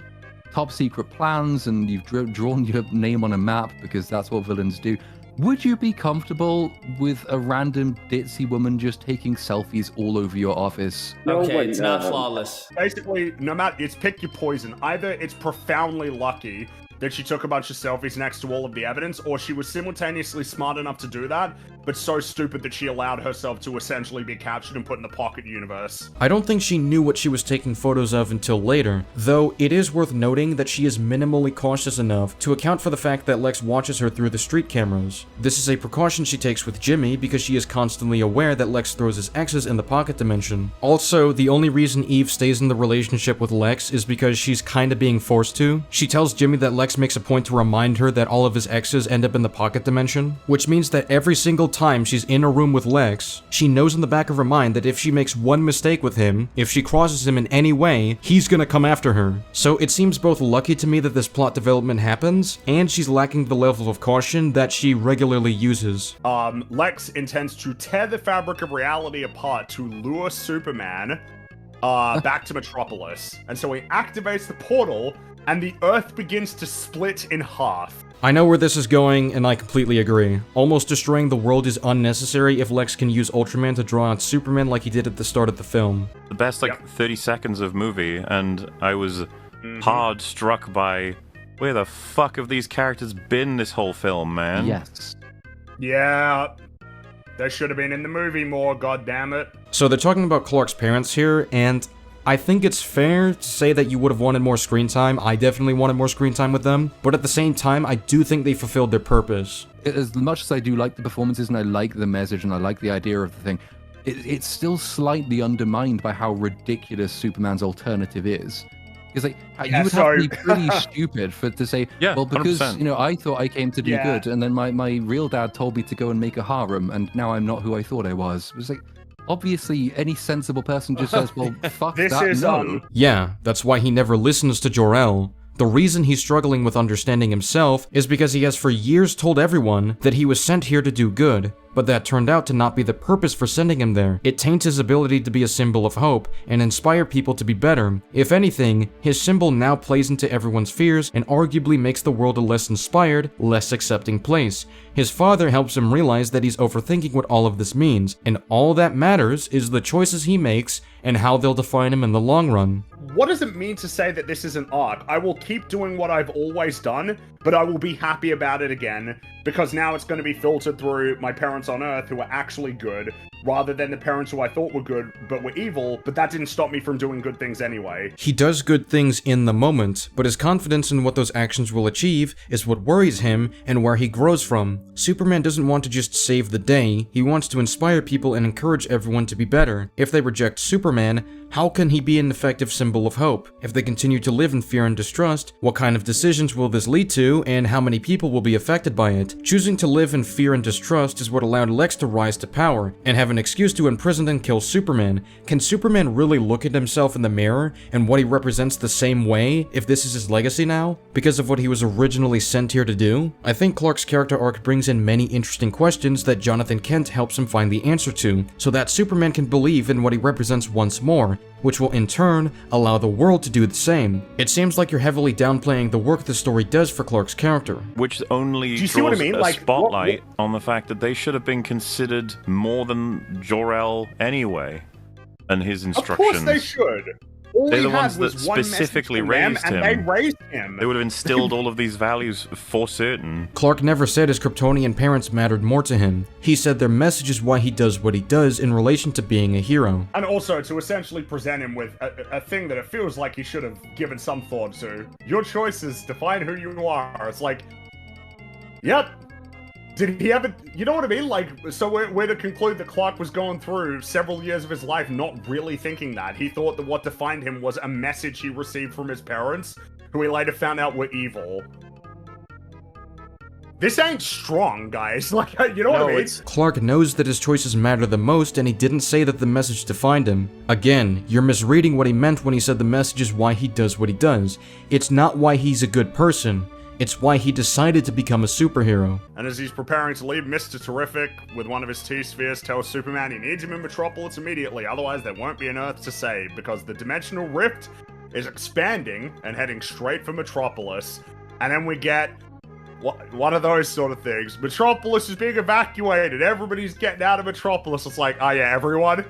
top secret plans and you've drawn your name on a map because that's what villains do, would you be comfortable with a random ditzy woman just taking selfies all over your office? Okay, it's not flawless. Basically, no matter, it's pick your poison. Either it's profoundly lucky that she took a bunch of selfies next to all of the evidence, or she was simultaneously smart enough to do that, but so stupid that she allowed herself to essentially be captured and put in the pocket universe. I don't think she knew what she was taking photos of until later, though it is worth noting that she is minimally cautious enough to account for the fact that Lex watches her through the street cameras. This is a precaution she takes with Jimmy because she is constantly aware that Lex throws his exes in the pocket dimension. Also, the only reason Eve stays in the relationship with Lex is because she's kinda being forced to. She tells Jimmy that Lex makes a point to remind her that all of his exes end up in the pocket dimension, which means that every single time she's in a room with Lex, she knows in the back of her mind that if she makes one mistake with him, if she crosses him in any way, he's gonna come after her. So it seems both lucky to me that this plot development happens, and she's lacking the level of caution that she regularly uses. Lex intends to tear the fabric of reality apart to lure Superman back to Metropolis. And so he activates the portal, and the Earth begins to split in half. I know where this is going, and I completely agree. Almost destroying the world is unnecessary if Lex can use Ultraman to draw out Superman like he did at the start of the film. The best 30 seconds of movie, and I was hard struck by where the fuck have these characters been this whole film, man? Yes. Yeah. They should have been in the movie more, goddammit. So they're talking about Clark's parents here, and I think it's fair to say that you would have wanted more screen time. I definitely wanted more screen time with them, but at the same time, I do think they fulfilled their purpose. As much as I do like the performances and I like the message and I like the idea of the thing, it's still slightly undermined by how ridiculous Superman's alternative is. Because you would have to be pretty stupid to say, well, because 100%. I thought I came to do good, and then my real dad told me to go and make a harem, and now I'm not who I thought I was. It was like, obviously, any sensible person just says, well, fuck that, no. Yeah, that's why he never listens to Jor-El. The reason he's struggling with understanding himself is because he has for years told everyone that he was sent here to do good, but that turned out to not be the purpose for sending him there. It taints his ability to be a symbol of hope and inspire people to be better. If anything, his symbol now plays into everyone's fears and arguably makes the world a less inspired, less accepting place. His father helps him realize that he's overthinking what all of this means, and all that matters is the choices he makes and how they'll define him in the long run. What does it mean to say that this is an arc? I will keep doing what I've always done, but I will be happy about it again, because now it's going to be filtered through my parents on Earth who are actually good, rather than the parents who I thought were good but were evil, but that didn't stop me from doing good things anyway. He does good things in the moment, but his confidence in what those actions will achieve is what worries him and where he grows from. Superman doesn't want to just save the day, he wants to inspire people and encourage everyone to be better. If they reject Superman, how can he be an effective symbol of hope? If they continue to live in fear and distrust, what kind of decisions will this lead to, and how many people will be affected by it? Choosing to live in fear and distrust is what allowed Lex to rise to power, and have an excuse to imprison and kill Superman. Can Superman really look at himself in the mirror, and what he represents the same way, if this is his legacy now? Because of what he was originally sent here to do? I think Clark's character arc brings in many interesting questions that Jonathan Kent helps him find the answer to, so that Superman can believe in what he represents once more, which will in turn allow the world to do the same. It seems like you're heavily downplaying the work the story does for Clark's character. Which only draws a spotlight on the fact that they should have been considered more than Jor-El anyway, and his instructions. Of course they should. All They're the he had ones that was one specifically message from raised them, him. and they raised him. They would have instilled all of these values for certain. Clark never said his Kryptonian parents mattered more to him. He said their message is why he does what he does in relation to being a hero. And also to essentially present him with a thing that it feels like he should have given some thought to. Your choices define who you are. It's like, yep, Did he ever, you know what I mean? Like, so we're to conclude that Clark was going through several years of his life not really thinking that. He thought that what defined him was a message he received from his parents, who he later found out were evil. This ain't strong, guys. Like, you know what I mean? Clark knows that his choices matter the most, and he didn't say that the message defined him. Again, you're misreading what he meant when he said the message is why he does what he does. It's not why he's a good person. It's why he decided to become a superhero. And as he's preparing to leave, Mr. Terrific, with one of his T-spheres, tells Superman he needs him in Metropolis immediately, otherwise there won't be an Earth to save, because the dimensional rift is expanding and heading straight for Metropolis. And then we get one of those sort of things. Metropolis is being evacuated. Everybody's getting out of Metropolis. It's like, oh yeah, everyone.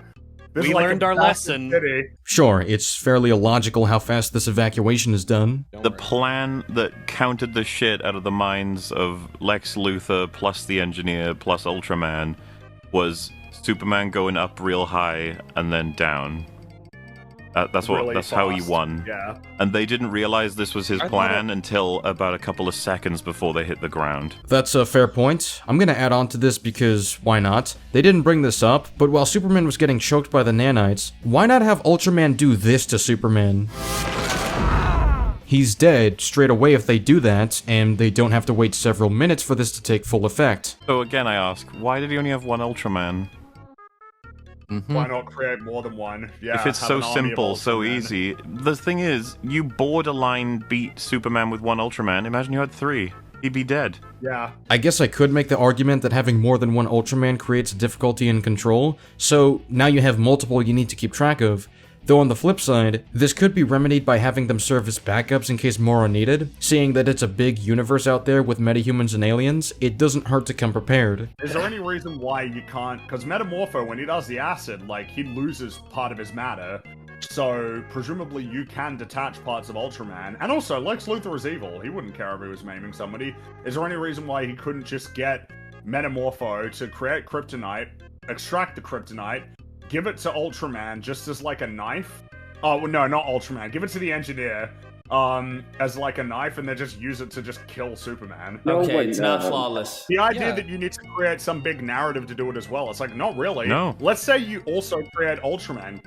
This We is like learned a our massive lesson. city. Sure, it's fairly illogical how fast this evacuation is done. The plan that countered the shit out of the minds of Lex Luthor plus the Engineer plus Ultraman was Superman going up real high and then down. That's Really how he fast. won. Yeah. And they didn't realize this was his plan until about a couple of seconds before they hit the ground. That's a fair point. I'm gonna add on to this because why not? They didn't bring this up, but while Superman was getting choked by the nanites, why not have Ultraman do this to Superman? He's dead straight away if they do that, and they don't have to wait several minutes for this to take full effect. So again, I ask, why did he only have one Ultraman? Why not create more than one? Yeah. If it's have so an army of simple, so Ultramen. easy. The thing is, you borderline beat Superman with one Ultraman. Imagine you had 3. He'd be dead. Yeah. I guess I could make the argument that having more than one Ultraman creates difficulty in control, so now you have multiple you need to keep track of. Though on the flip side, this could be remedied by having them serve as backups in case more are needed. Seeing that it's a big universe out there with metahumans and aliens, it doesn't hurt to come prepared. Is there any reason why you can't? Because Metamorpho, when he does the acid, like, he loses part of his matter. So, presumably you can detach parts of Ultraman. And also, Lex Luthor is evil. He wouldn't care if he was maiming somebody. Is there any reason why he couldn't just get Metamorpho to create kryptonite, extract the kryptonite, give it to Ultraman just as like a knife? Oh, no, not Ultraman. Give it to the Engineer as like a knife, and then just use it to just kill Superman. Okay, it's not flawless. The idea that you need to create some big narrative to do it as well, it's like, not really. No. Let's say you also create Ultraman,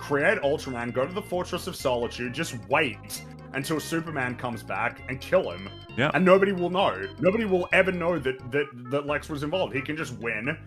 go to the Fortress of Solitude, just wait until Superman comes back and kill him. Yeah. And nobody will know. Nobody will ever know that Lex was involved. He can just win.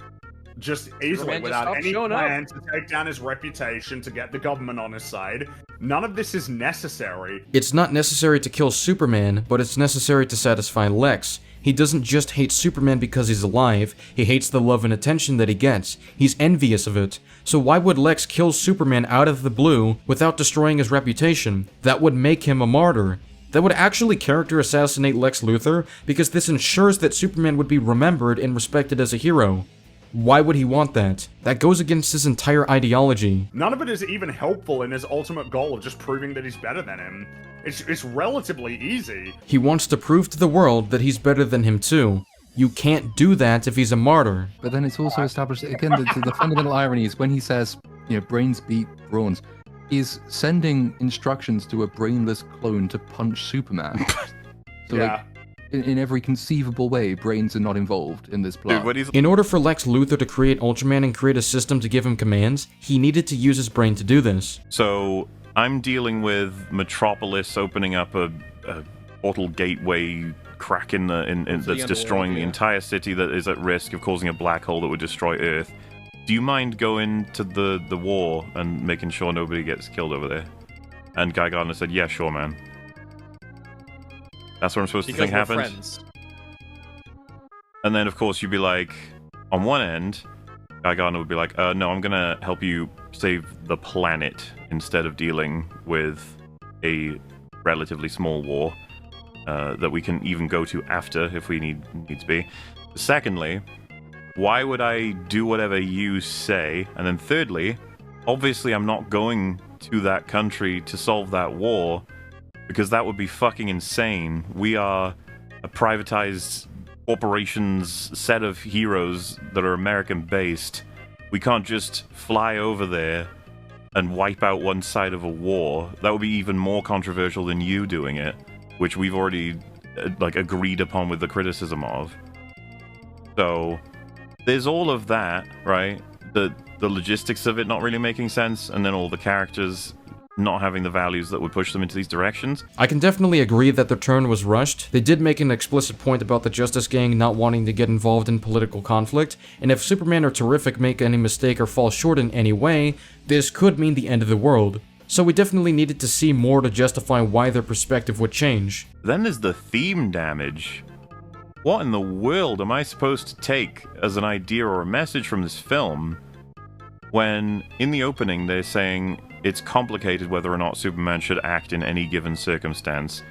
Just easily, Superman just without stopped any showing up. plan to take down his reputation, to get the government on his side. None of this is necessary. It's not necessary to kill Superman, but it's necessary to satisfy Lex. He doesn't just hate Superman because he's alive, he hates the love and attention that he gets. He's envious of it. So why would Lex kill Superman out of the blue without destroying his reputation? That would make him a martyr. That would actually character assassinate Lex Luthor, because this ensures that Superman would be remembered and respected as a hero. Why would he want that? That goes against his entire ideology. None of it is even helpful in his ultimate goal of just proving that he's better than him. It's relatively easy. He wants to prove to the world that he's better than him too. You can't do that if he's a martyr. But then it's also established, again, the fundamental irony is when he says, brains beat brawns, he's sending instructions to a brainless clone to punch Superman. So, Yeah. in every conceivable way, brains are not involved in this plot. Dude, what he's In order for Lex Luthor to create Ultraman and create a system to give him commands, he needed to use his brain to do this. So I'm dealing with Metropolis opening up a portal gateway crack in that's destroying the entire city, that is at risk of causing a black hole that would destroy Earth. Do you mind going to the war and making sure nobody gets killed over there? And Guy Gardner said, yeah, sure, man. That's what I'm supposed to Because think we're happened. friends. And then, of course, you'd be like, on one end, Guy Gardner would be like, no, I'm gonna help you save the planet instead of dealing with a relatively small war that we can even go to after if we needs be. Secondly, why would I do whatever you say? And then thirdly, obviously I'm not going to that country to solve that war, because that would be fucking insane. We are a privatized corporation's set of heroes that are American-based. We can't just fly over there and wipe out one side of a war. That would be even more controversial than you doing it, which we've already agreed upon with the criticism of. So there's all of that, right? The logistics of it not really making sense, and then all the characters not having the values that would push them into these directions. I can definitely agree that the turn was rushed. They did make an explicit point about the Justice Gang not wanting to get involved in political conflict, and if Superman or Terrific make any mistake or fall short in any way, this could mean the end of the world. So we definitely needed to see more to justify why their perspective would change. Then there's the theme damage. What in the world am I supposed to take as an idea or a message from this film when in the opening they're saying it's complicated whether or not Superman should act in any given circumstance?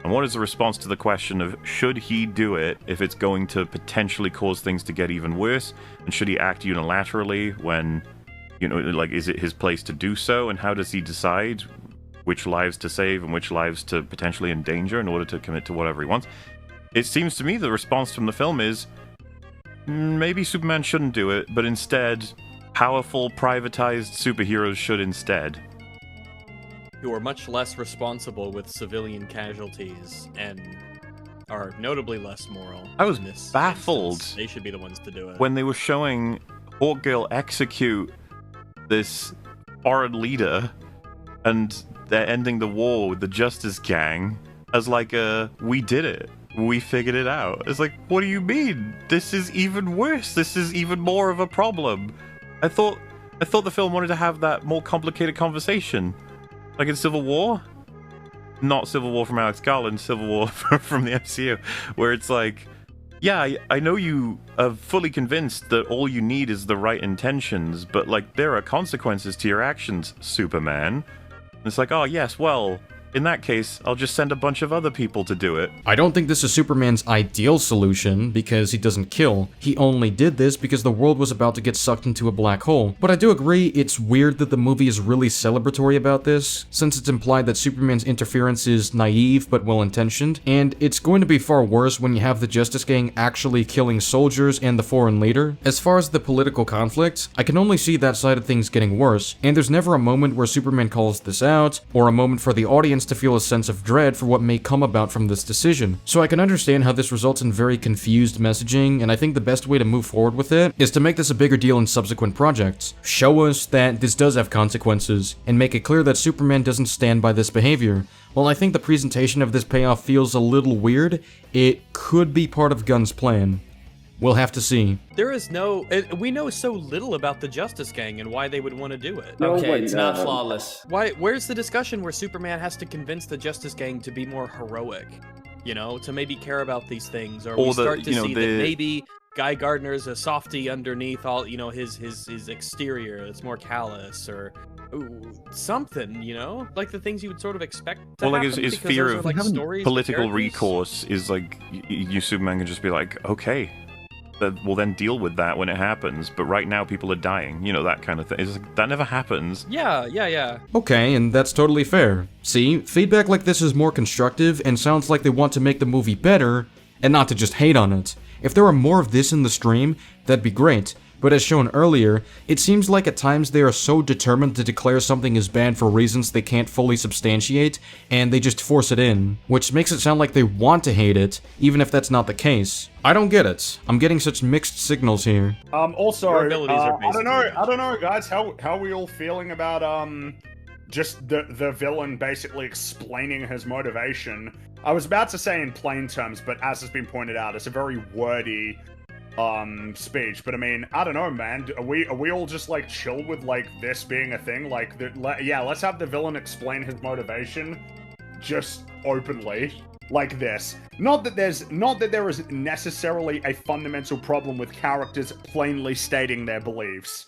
And what is the response to the question of should he do it if it's going to potentially cause things to get even worse? And should he act unilaterally when, you know, like, is it his place to do so? And how does he decide which lives to save and which lives to potentially endanger in order to commit to whatever he wants? It seems to me the response from the film is maybe Superman shouldn't do it, but instead powerful, privatized superheroes should instead. Who are much less responsible with civilian casualties and are notably less moral. I was in this baffled. instance. They should be the ones to do it. When they were showing Hawkgirl execute this foreign leader and they're ending the war with the Justice Gang as like we did it. We figured it out. It's like, what do you mean? This is even worse. This is even more of a problem. I thought the film wanted to have that more complicated conversation. Like in Civil War? Not Civil War from Alex Garland, Civil War from the MCU, where it's like, yeah, I know you are fully convinced that all you need is the right intentions, but like there are consequences to your actions, Superman. And it's like, oh yes, well, in that case, I'll just send a bunch of other people to do it. I don't think this is Superman's ideal solution, because he doesn't kill. He only did this because the world was about to get sucked into a black hole. But I do agree it's weird that the movie is really celebratory about this, since it's implied that Superman's interference is naive but well-intentioned, and it's going to be far worse when you have the Justice Gang actually killing soldiers and the foreign leader. As far as the political conflict, I can only see that side of things getting worse, and there's never a moment where Superman calls this out, or a moment for the audience to feel a sense of dread for what may come about from this decision. So I can understand how this results in very confused messaging, and I think the best way to move forward with it is to make this a bigger deal in subsequent projects. Show us that this does have consequences, and make it clear that Superman doesn't stand by this behavior. While I think the presentation of this payoff feels a little weird, it could be part of Gunn's plan. We'll have to see. There is no... we know so little about the Justice Gang and why they would want to do it. Okay, it's not flawless. Where's the discussion where Superman has to convince the Justice Gang to be more heroic? You know, to maybe care about these things, or we start to see that maybe Guy Gardner's a softy underneath all, you know, his exterior. It's more callous, or something, you know, like the things you would sort of expect to well, like happen, his fear of like political recourse is like Superman can just be like, okay, we'll then deal with that when it happens, but right now people are dying, you know, that kind of thing. It's like, that never happens. Yeah. Okay, and that's totally fair. See, feedback like this is more constructive and sounds like they want to make the movie better, and not to just hate on it. If there were more of this in the stream, that'd be great. But as shown earlier, it seems like at times they are so determined to declare something is bad for reasons they can't fully substantiate, and they just force it in, which makes it sound like they want to hate it, even if that's not the case. I don't get it. I'm getting such mixed signals here. Also, Your abilities are I don't basically know, guys. How are we all feeling about just the villain basically explaining his motivation? I was about to say in plain terms, but as has been pointed out, it's a very wordy speech. But I mean, I don't know, man. Are we all just like chill with like this being a thing? Like, yeah, let's have the villain explain his motivation just openly. Like this. Not that there is necessarily a fundamental problem with characters plainly stating their beliefs.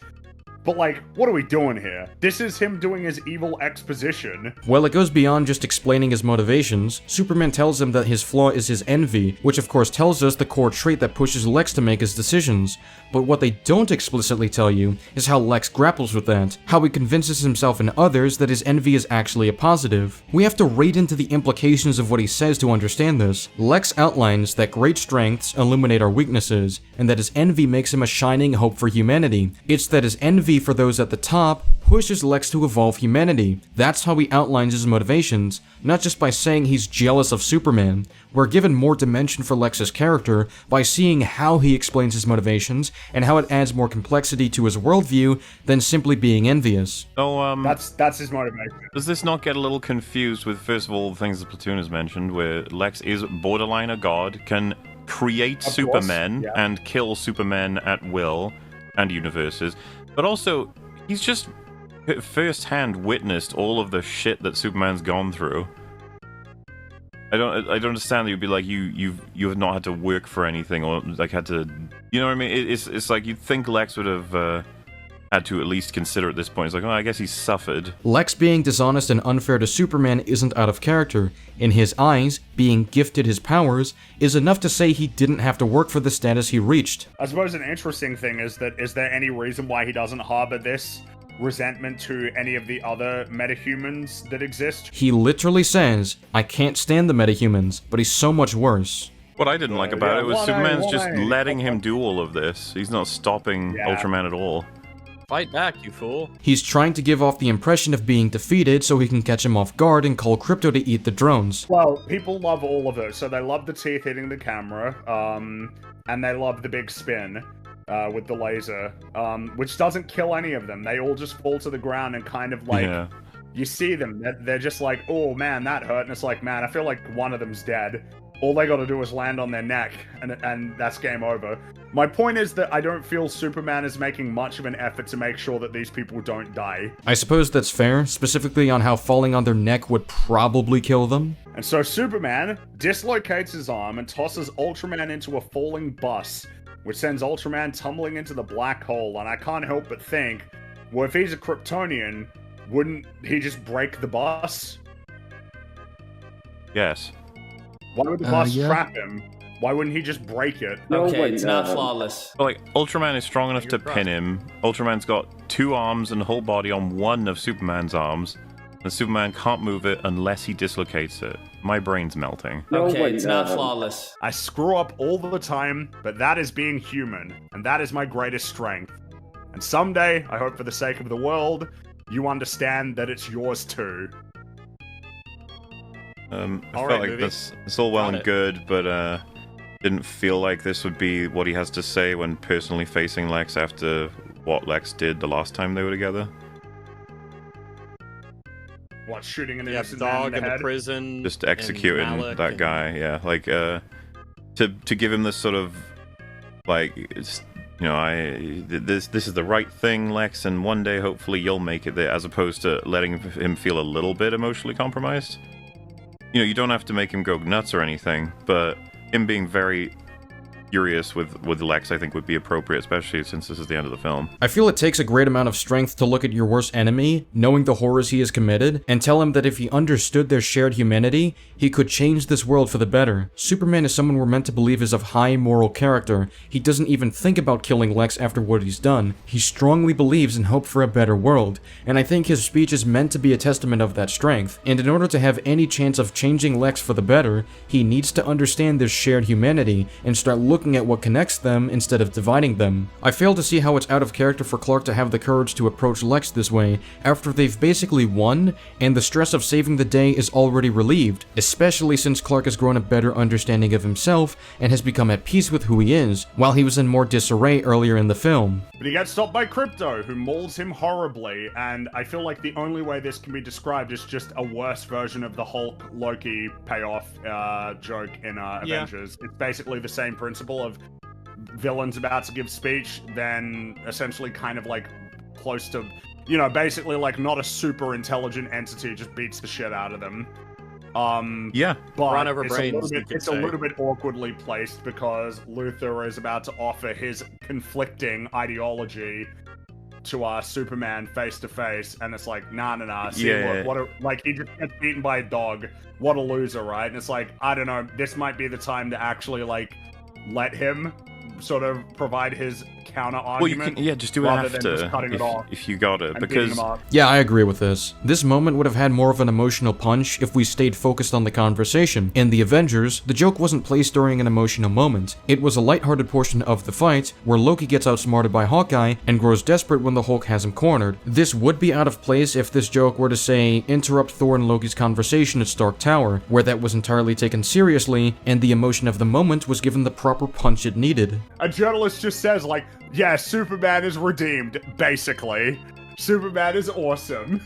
But like, what are we doing here? This is him doing his evil exposition. Well, it goes beyond just explaining his motivations. Superman tells him that his flaw is his envy, which of course tells us the core trait that pushes Lex to make his decisions. But what they don't explicitly tell you is how Lex grapples with that, how he convinces himself and others that his envy is actually a positive. We have to read into the implications of what he says to understand this. Lex outlines that great strengths illuminate our weaknesses, and that his envy makes him a shining hope for humanity. It's that his envy envy for those at the top pushes Lex to evolve humanity. That's how he outlines his motivations, not just by saying he's jealous of Superman. We're given more dimension for Lex's character by seeing how he explains his motivations and how it adds more complexity to his worldview than simply being envious. So, that's his motivation. Does this not get a little confused with, first of all, the things the Platoon has mentioned, where Lex is borderline a god, can create Supermen and kill Supermen at will, and universes, but also, he's just first-hand witnessed all of the shit that Superman's gone through. I don't understand that you'd be like, you have not had to work for anything, or like had to, you know what I mean? It's like you'd think Lex would have had to at least consider at this point. It's like, oh, I guess he's suffered. Lex being dishonest and unfair to Superman isn't out of character. In his eyes, being gifted his powers is enough to say he didn't have to work for the status he reached. I suppose an interesting thing is that, is there any reason why he doesn't harbor this resentment to any of the other metahumans that exist? He literally says, I can't stand the metahumans, but he's so much worse. What I didn't like about it was Superman's just letting him do all of this. He's not stopping Ultraman at all. Fight back, you fool. He's trying to give off the impression of being defeated so he can catch him off guard and call Crypto to eat the drones. Well, people love all of it. So they love the teeth hitting the camera, and they love the big spin with the laser, which doesn't kill any of them. They all just fall to the ground and kind of like, you see them, they're just like, oh man, that hurt. And it's like, man, I feel like one of them's dead. All they gotta do is land on their neck, and that's game over. My point is that I don't feel Superman is making much of an effort to make sure that these people don't die. I suppose that's fair, specifically on how falling on their neck would probably kill them. And so Superman dislocates his arm and tosses Ultraman into a falling bus, which sends Ultraman tumbling into the black hole. And I can't help but think, well, if he's a Kryptonian, wouldn't he just break the bus? Yes. Why would the bus trap him? Why wouldn't he just break it? Okay, it's not flawless. But, like, Ultraman is strong enough to pin him. Ultraman's got 2 arms and a whole body on one of Superman's arms. And Superman can't move it unless he dislocates it. My brain's melting. Okay, it's not flawless. I screw up all the time, but that is being human. And that is my greatest strength. And someday, I hope for the sake of the world, you understand that it's yours too. I felt like it's all well and good, but didn't feel like this would be what he has to say when personally facing Lex after what Lex did the last time they were together. What, shooting an innocent dog in the prison? Just executing that guy, yeah. Like, to give him this sort of, like, it's, you know, this is the right thing, Lex, and one day hopefully you'll make it there, as opposed to letting him feel a little bit emotionally compromised. You know, you don't have to make him go nuts or anything, but him being very furious with Lex, I think, would be appropriate, especially since this is the end of the film. I feel it takes a great amount of strength to look at your worst enemy, knowing the horrors he has committed, and tell him that if he understood their shared humanity, he could change this world for the better. Superman is someone we're meant to believe is of high moral character. He doesn't even think about killing Lex after what he's done. He strongly believes in hope for a better world, and I think his speech is meant to be a testament of that strength. And in order to have any chance of changing Lex for the better, he needs to understand their shared humanity and start looking at what connects them instead of dividing them. I fail to see how it's out of character for Clark to have the courage to approach Lex this way after they've basically won and the stress of saving the day is already relieved, especially since Clark has grown a better understanding of himself and has become at peace with who he is, while he was in more disarray earlier in the film. But he gets stopped by Crypto, who mauls him horribly, and I feel like the only way this can be described is just a worse version of the Hulk-Loki payoff joke in Avengers. It's basically the same principle of villains about to give speech, then essentially kind of like close to, you know, basically like not a super intelligent entity just beats the shit out of them. Yeah, but it's a little bit awkwardly placed because Luthor is about to offer his conflicting ideology to Superman face to face, and it's like, nah. See, look, like he just gets beaten by a dog. What a loser, right? And it's like, I don't know. This might be the time to actually like let him sort of provide his counter Well, you argument. can, just do it rather after than just cutting it off if you got it, and beating because him up. Yeah, I agree with this. This moment would have had more of an emotional punch if we stayed focused on the conversation. In The Avengers, the joke wasn't placed during an emotional moment. It was a lighthearted portion of the fight, where Loki gets outsmarted by Hawkeye and grows desperate when the Hulk has him cornered. This would be out of place if this joke were to say, interrupt Thor and Loki's conversation at Stark Tower, where that was entirely taken seriously, and the emotion of the moment was given the proper punch it needed. A journalist just says, like, yeah, Superman is redeemed, basically. Superman is awesome.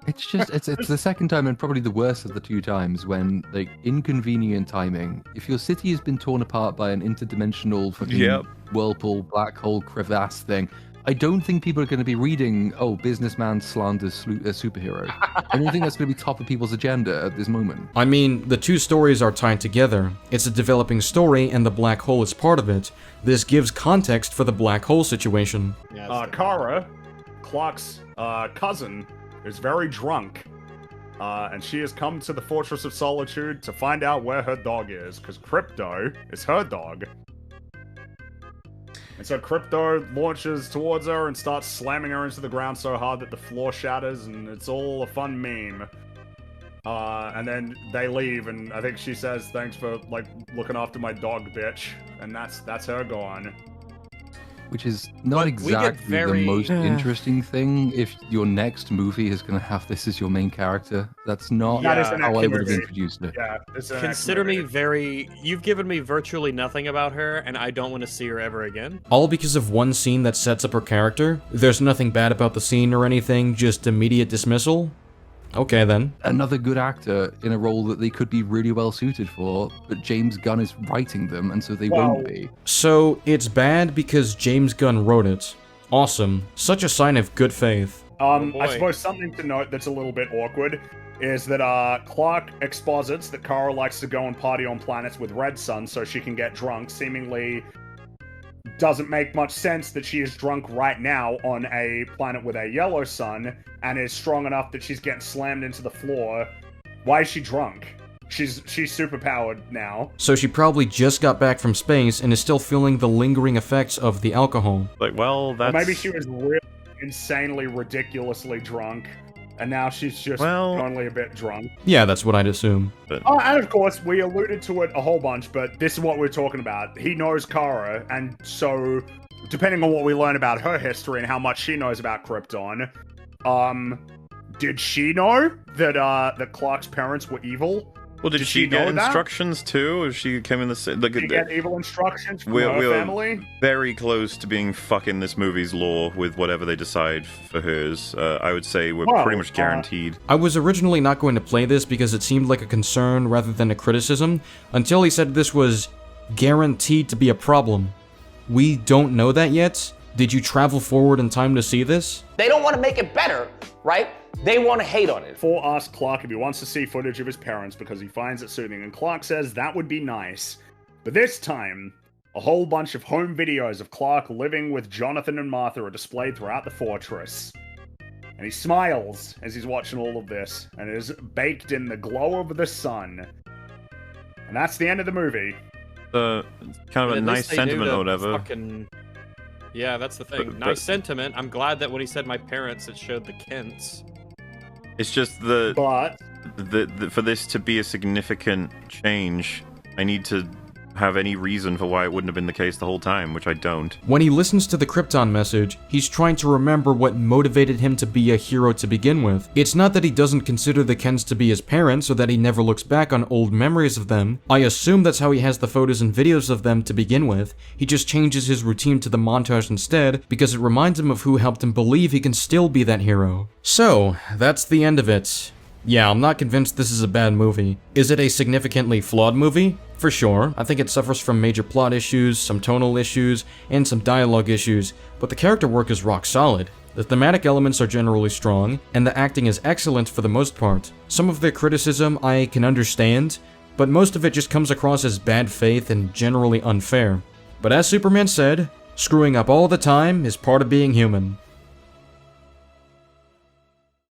It's just, it's the second time and probably the worst of the two times when, like, inconvenient timing. If your city has been torn apart by an interdimensional fucking whirlpool, black hole, crevasse thing, I don't think people are going to be reading, oh, businessman slanders a superhero. I don't think that's going to be top of people's agenda at this moment. I mean, the two stories are tied together. It's a developing story, and the black hole is part of it. This gives context for the black hole situation. Kara, Clark's cousin, is very drunk. And she has come to the Fortress of Solitude to find out where her dog is, because Crypto is her dog. And so Crypto launches towards her and starts slamming her into the ground so hard that the floor shatters, and it's all a fun meme. And then they leave, and I think she says, thanks for, like, looking after my dog, bitch. And that's her gone. Which is not exactly the most interesting thing if your next movie is going to have this as your main character. That's not how I would have introduced it. Yeah, Consider me you've given me virtually nothing about her, and I don't want to see her ever again. All because of one scene that sets up her character? There's nothing bad about the scene or anything, just immediate dismissal? Okay, then. Another good actor in a role that they could be really well suited for, but James Gunn is writing them, and so they won't be. So, it's bad because James Gunn wrote it. Awesome. Such a sign of good faith. I suppose something to note that's a little bit awkward is that Clark exposits that Kara likes to go and party on planets with red sun so she can get drunk. Seemingly doesn't make much sense that she is drunk right now on a planet with a yellow sun and is strong enough that she's getting slammed into the floor. Why is she drunk? She's superpowered now. So she probably just got back from space and is still feeling the lingering effects of the alcohol. Like, well, that's... Or maybe she was really insanely, ridiculously drunk, and now she's just only a bit drunk. Yeah, that's what I'd assume. And of course, we alluded to it a whole bunch, but this is what we're talking about. He knows Kara, and so, depending on what we learn about her history and how much she knows about Krypton, did she know that that Clark's parents were evil? Well, did she get instructions too? Or she came in the same... Did she get evil instructions from her family? We're very close to being fucking this movie's lore with whatever they decide for hers. I would say we're pretty much guaranteed. I was originally not going to play this because it seemed like a concern rather than a criticism, until he said this was guaranteed to be a problem. We don't know that yet. Did you travel forward in time to see this? They don't want to make it better, right? They want to hate on it. Thor asks Clark if he wants to see footage of his parents because he finds it soothing, and Clark says that would be nice. But this time, a whole bunch of home videos of Clark living with Jonathan and Martha are displayed throughout the fortress. And he smiles as he's watching all of this, and it is baked in the glow of the sun. And that's the end of the movie. Kind of a nice sentiment or whatever. Yeah, that's the thing. Nice sentiment. I'm glad that when he said my parents, it showed the Kents. It's just for this to be a significant change, I need to have any reason for why it wouldn't have been the case the whole time, which I don't. When he listens to the Krypton message, he's trying to remember what motivated him to be a hero to begin with. It's not that he doesn't consider the Kents to be his parents or that he never looks back on old memories of them. I assume that's how he has the photos and videos of them to begin with. He just changes his routine to the montage instead because it reminds him of who helped him believe he can still be that hero. So, that's the end of it. Yeah, I'm not convinced this is a bad movie. Is it a significantly flawed movie? For sure. I think it suffers from major plot issues, some tonal issues, and some dialogue issues, but the character work is rock solid. The thematic elements are generally strong, and the acting is excellent for the most part. Some of the criticism I can understand, but most of it just comes across as bad faith and generally unfair. But as Superman said, screwing up all the time is part of being human.